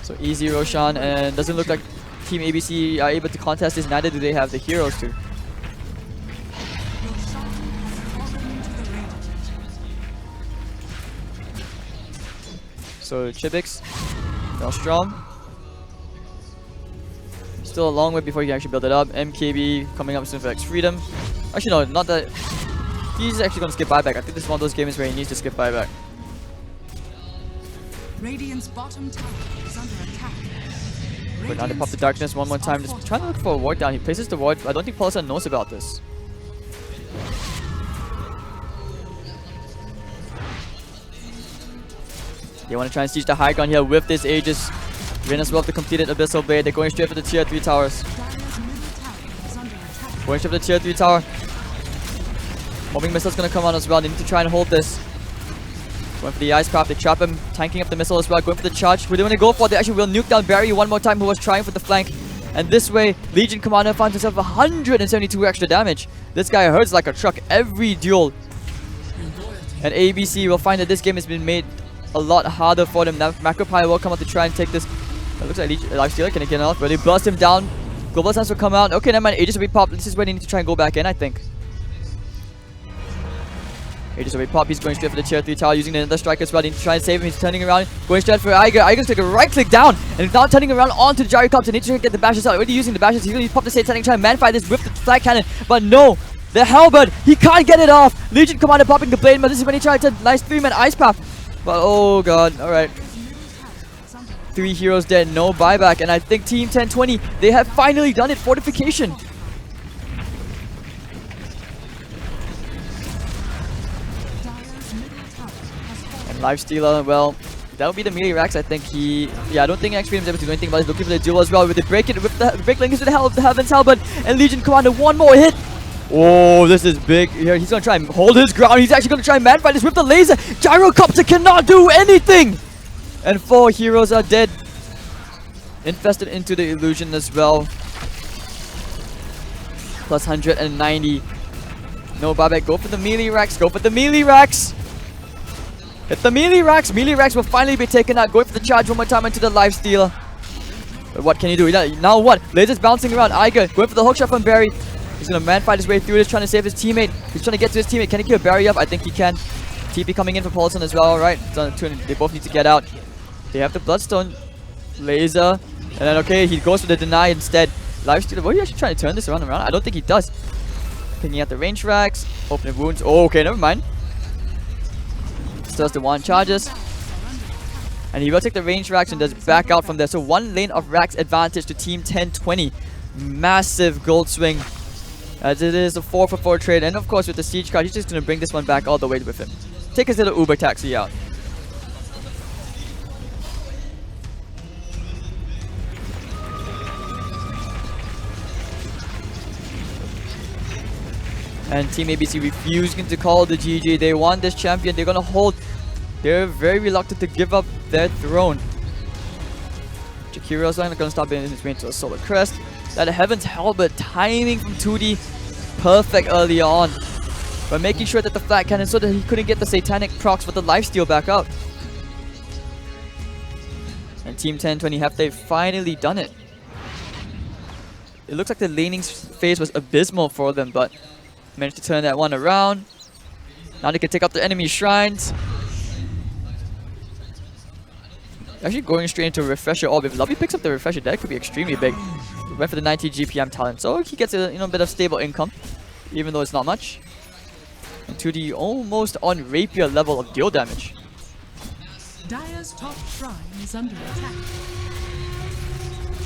[SPEAKER 3] So easy Roshan, and doesn't look like Team ABC are able to contest this, neither do they have the heroes to. So Chibix, Maelstrom. Still a long way before you can actually build it up. MKB coming up soon for X Freedom. Actually no, not that. He's actually going to skip buyback. I think this is one of those games where he needs to skip buyback.
[SPEAKER 2] Radiant's bottom tower is under attack.
[SPEAKER 3] But now they pop the darkness one more time. Just trying to look for a ward down. He places the ward. I don't think Paulson knows about this. They want to try and siege the high ground here with this Aegis. Rin as well to complete it. Abyssal Blade. They're going straight for the tier 3 towers. Going straight for the tier 3 tower. Homing missile's going to come on as well. They need to try and hold this. Going for the Ice Craft. They trap him. Tanking up the missile as well. Going for the charge. Who they want to go for? They actually will nuke down Barry one more time, who was trying for the flank. And this way, Legion Commander finds himself 172 extra damage. This guy hurts like a truck every duel. And ABC will find that this game has been made a lot harder for them. Now Macropie will come out to try and take this. It looks like Lifestealer can get enough, but they burst him down. Global Sense will come out. Okay, never mind. Aegis will be popped. This is where they need to try and go back in, I think. Aegis will be popped. He's going straight for the tier 3 tower, using the Nether Strike as well. They need to try and save him. He's turning around, going straight for Iger. Iger's taking a right click down, and he's now turning around onto the Gyrocopter. They need to get the bashes out. Already using the bashes. He's going to pop the Satanic, try and man-fight this with the flag cannon, but no. The Halberd, he can't get it off. Legion Commander popping the blade, but this is when he tried to nice 3-man Ice Path. But oh god, alright. 3 heroes dead, no buyback, and I think Team 1020, they have finally done it. Fortification. And Lifestealer, well, that'll be the melee Rax. I think I don't think XP is able to do anything about it. Looking for the duel as well. With the break it, with the break link into the hell of the Heaven's Halberd, and Legion Commander, one more hit. Oh, this is big. Here, he's going to try and hold his ground. He's actually going to try and man-fight this with the laser. Gyrocopter cannot do anything. And 4 heroes are dead. Infested into the illusion as well. Plus 190. No buyback. Go for the melee Rax. Go for the melee Rax. Hit the melee Rax. Melee Rax will finally be taken out. Going for the charge one more time into the Lifestealer. But what can you do? Now what? Laser's bouncing around. Iger going for the hookshot from Barry. He's gonna man-fight his way through this, trying to save his teammate. He's trying to get to his teammate. Can he kill Barry up? I think he can. TP coming in for Paulson as well. Alright, they both need to get out. They have the Bloodstone. Laser. And then, okay, he goes for the deny instead. Lifestealer. What are you actually trying to turn this around? I don't think he does. Picking out the range racks. Opening wounds. Oh, okay, never mind. Still has the 1 charges. And he will take the range racks and does back out from there. So 1 lane of racks advantage to Team 1020. Massive gold swing. As it is a 4-for-4 trade, and of course with the siege card, he's just going to bring this one back all the way with him. Take his little Uber taxi out. And Team ABC refusing to call the GG. They want this champion. They're going to hold. They're very reluctant to give up their throne. Jakira's going to stop in his way into a Solar Crest. That Heaven's Halberd timing from 2D perfect early on, but making sure that the flat cannon so that he couldn't get the Satanic procs for the lifesteal back up. And Team 1020 have they finally done it. It looks like the laning phase was abysmal for them, but managed to turn that one around. Now they can take out the enemy shrines. Actually going straight into a refresher orb. If Lobby picks up the refresher, that could be extremely big. Went for the 90 GPM talent, so he gets a bit of stable income, even though it's not much. And 2D almost on rapier level of deal damage.
[SPEAKER 2] Dire's top shrine is under attack.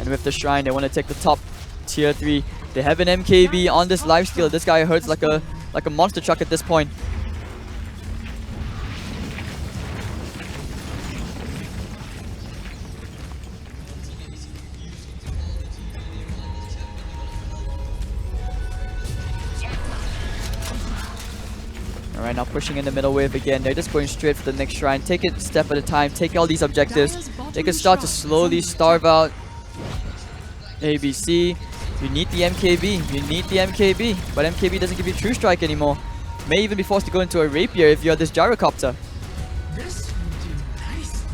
[SPEAKER 3] And with the shrine, they want to take the top tier 3. They have an MKB on this lifesteal. This guy hurts like a monster truck at this point. Alright, now pushing in the middle wave again. They're just going straight for the next shrine. Take it step at a time. Take all these objectives. They can start to slowly starve out ABC. You need the MKB. You need the MKB. But MKB doesn't give you True Strike anymore. May even be forced to go into a Rapier if you're this Gyrocopter.
[SPEAKER 2] This will do nicely.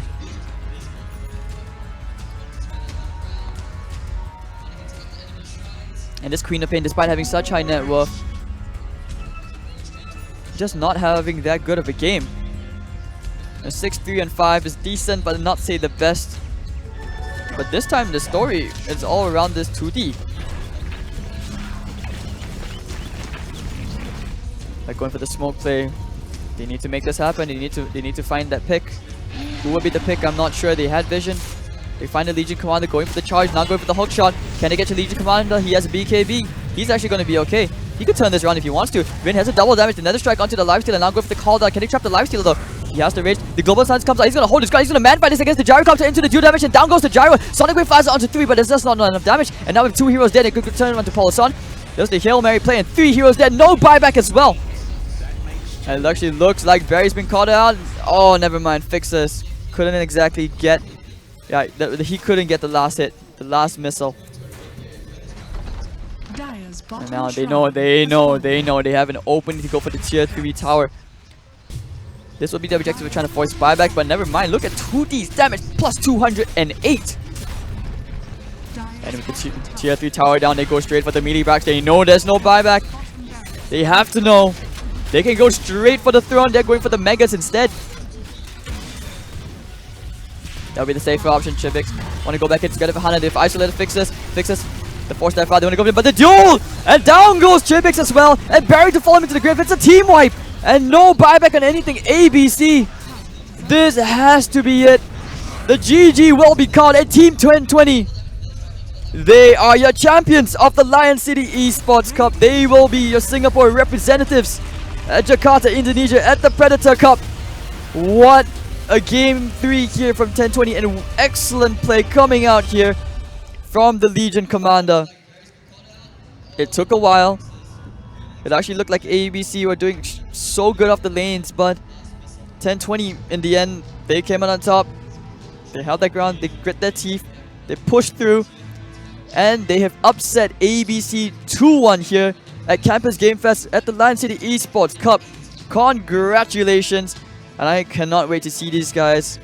[SPEAKER 3] And this Queen of Pain, despite having such high net worth, just not having that good of a game. A 6-3 and 5 is decent, but not say the best. But this time the story is all around this 2D. Like going for the smoke play. They need to make this happen. They need to find that pick. Who will be the pick? I'm not sure. They had vision. They find the Legion Commander going for the charge, not going for the hook shot. Can they get to Legion Commander? He has a BKB. He's actually going to be okay. He could turn this around if he wants to. Vin has a double damage. The Nether Strike onto the lifesteal and now going for the call down. Can he trap the lifesteal though? He has to rage. The Global Stance comes out. He's going to hold his ground. He's going to man fight this against the Gyro Copter into the dual damage and down goes the Gyro. Sonic Wave flies onto 3, but there's just not enough damage. And now with 2 heroes dead, it could turn onto Polosan. There's the Hail Mary play and 3 heroes dead. No buyback as well. And it actually looks like Barry's been caught out. Oh, never mind. Fixes. Couldn't exactly get... Yeah, he couldn't get the last hit. The last missile.
[SPEAKER 2] Dire's bottom
[SPEAKER 3] And now they
[SPEAKER 2] shrine
[SPEAKER 3] know.
[SPEAKER 2] has
[SPEAKER 3] They have an opening to go for the tier 3 tower. This will be the objective of trying to force buyback, but never mind. Look at 2D's damage plus 208. And with the tier 3 tower down, they go straight for the melee back. They know there's no buyback. They have to know. They can go straight for the throne. They're going for the megas instead. That'll be the safer option. Chibix want to go back in together for Hana. They've isolated Fixes. The 4-star fire. They want to go in, but the duel! And down goes Chibix as well. And Barry to follow him into the grave. It's a team wipe. And no buyback on anything. ABC. This has to be it. The GG will be called at Team 2020. They are your champions of the Lion City Esports Cup. They will be your Singapore representatives at Jakarta, Indonesia at the Predator Cup. What a game 3 here from 1020 and excellent play coming out here from the Legion Commander. It took a while. It actually looked like ABC were doing so good off the lanes, but 1020 in the end, they came out on top. They held their ground, they grit their teeth, they pushed through, and they have upset ABC 2-1 here at Campus Game Fest at the Lion City Esports Cup. Congratulations, and I cannot wait to see these guys,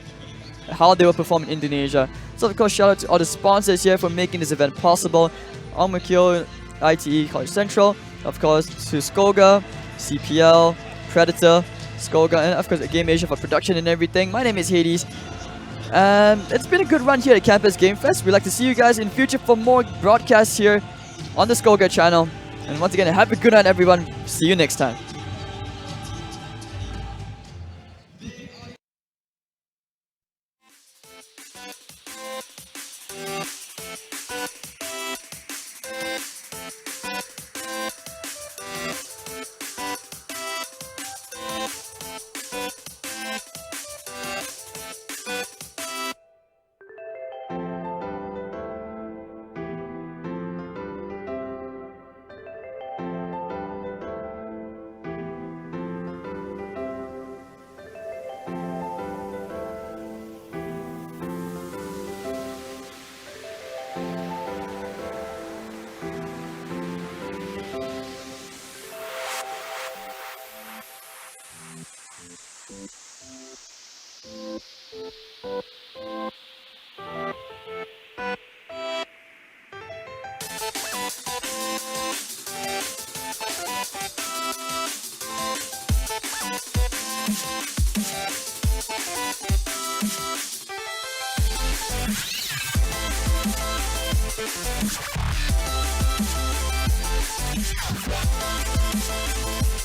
[SPEAKER 3] how they will perform in Indonesia. So of course, shout out to all the sponsors here for making this event possible. Almakyo, ITE College Central, of course to Skoga, CPL, Predator, Skoga, and of course Game Asia for production and everything. My name is Hades. It's been a good run here at Campus Game Fest. We'd like to see you guys in future for more broadcasts here on the Skoga channel. And once again, have a good night everyone. See you next time.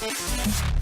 [SPEAKER 2] Thank you.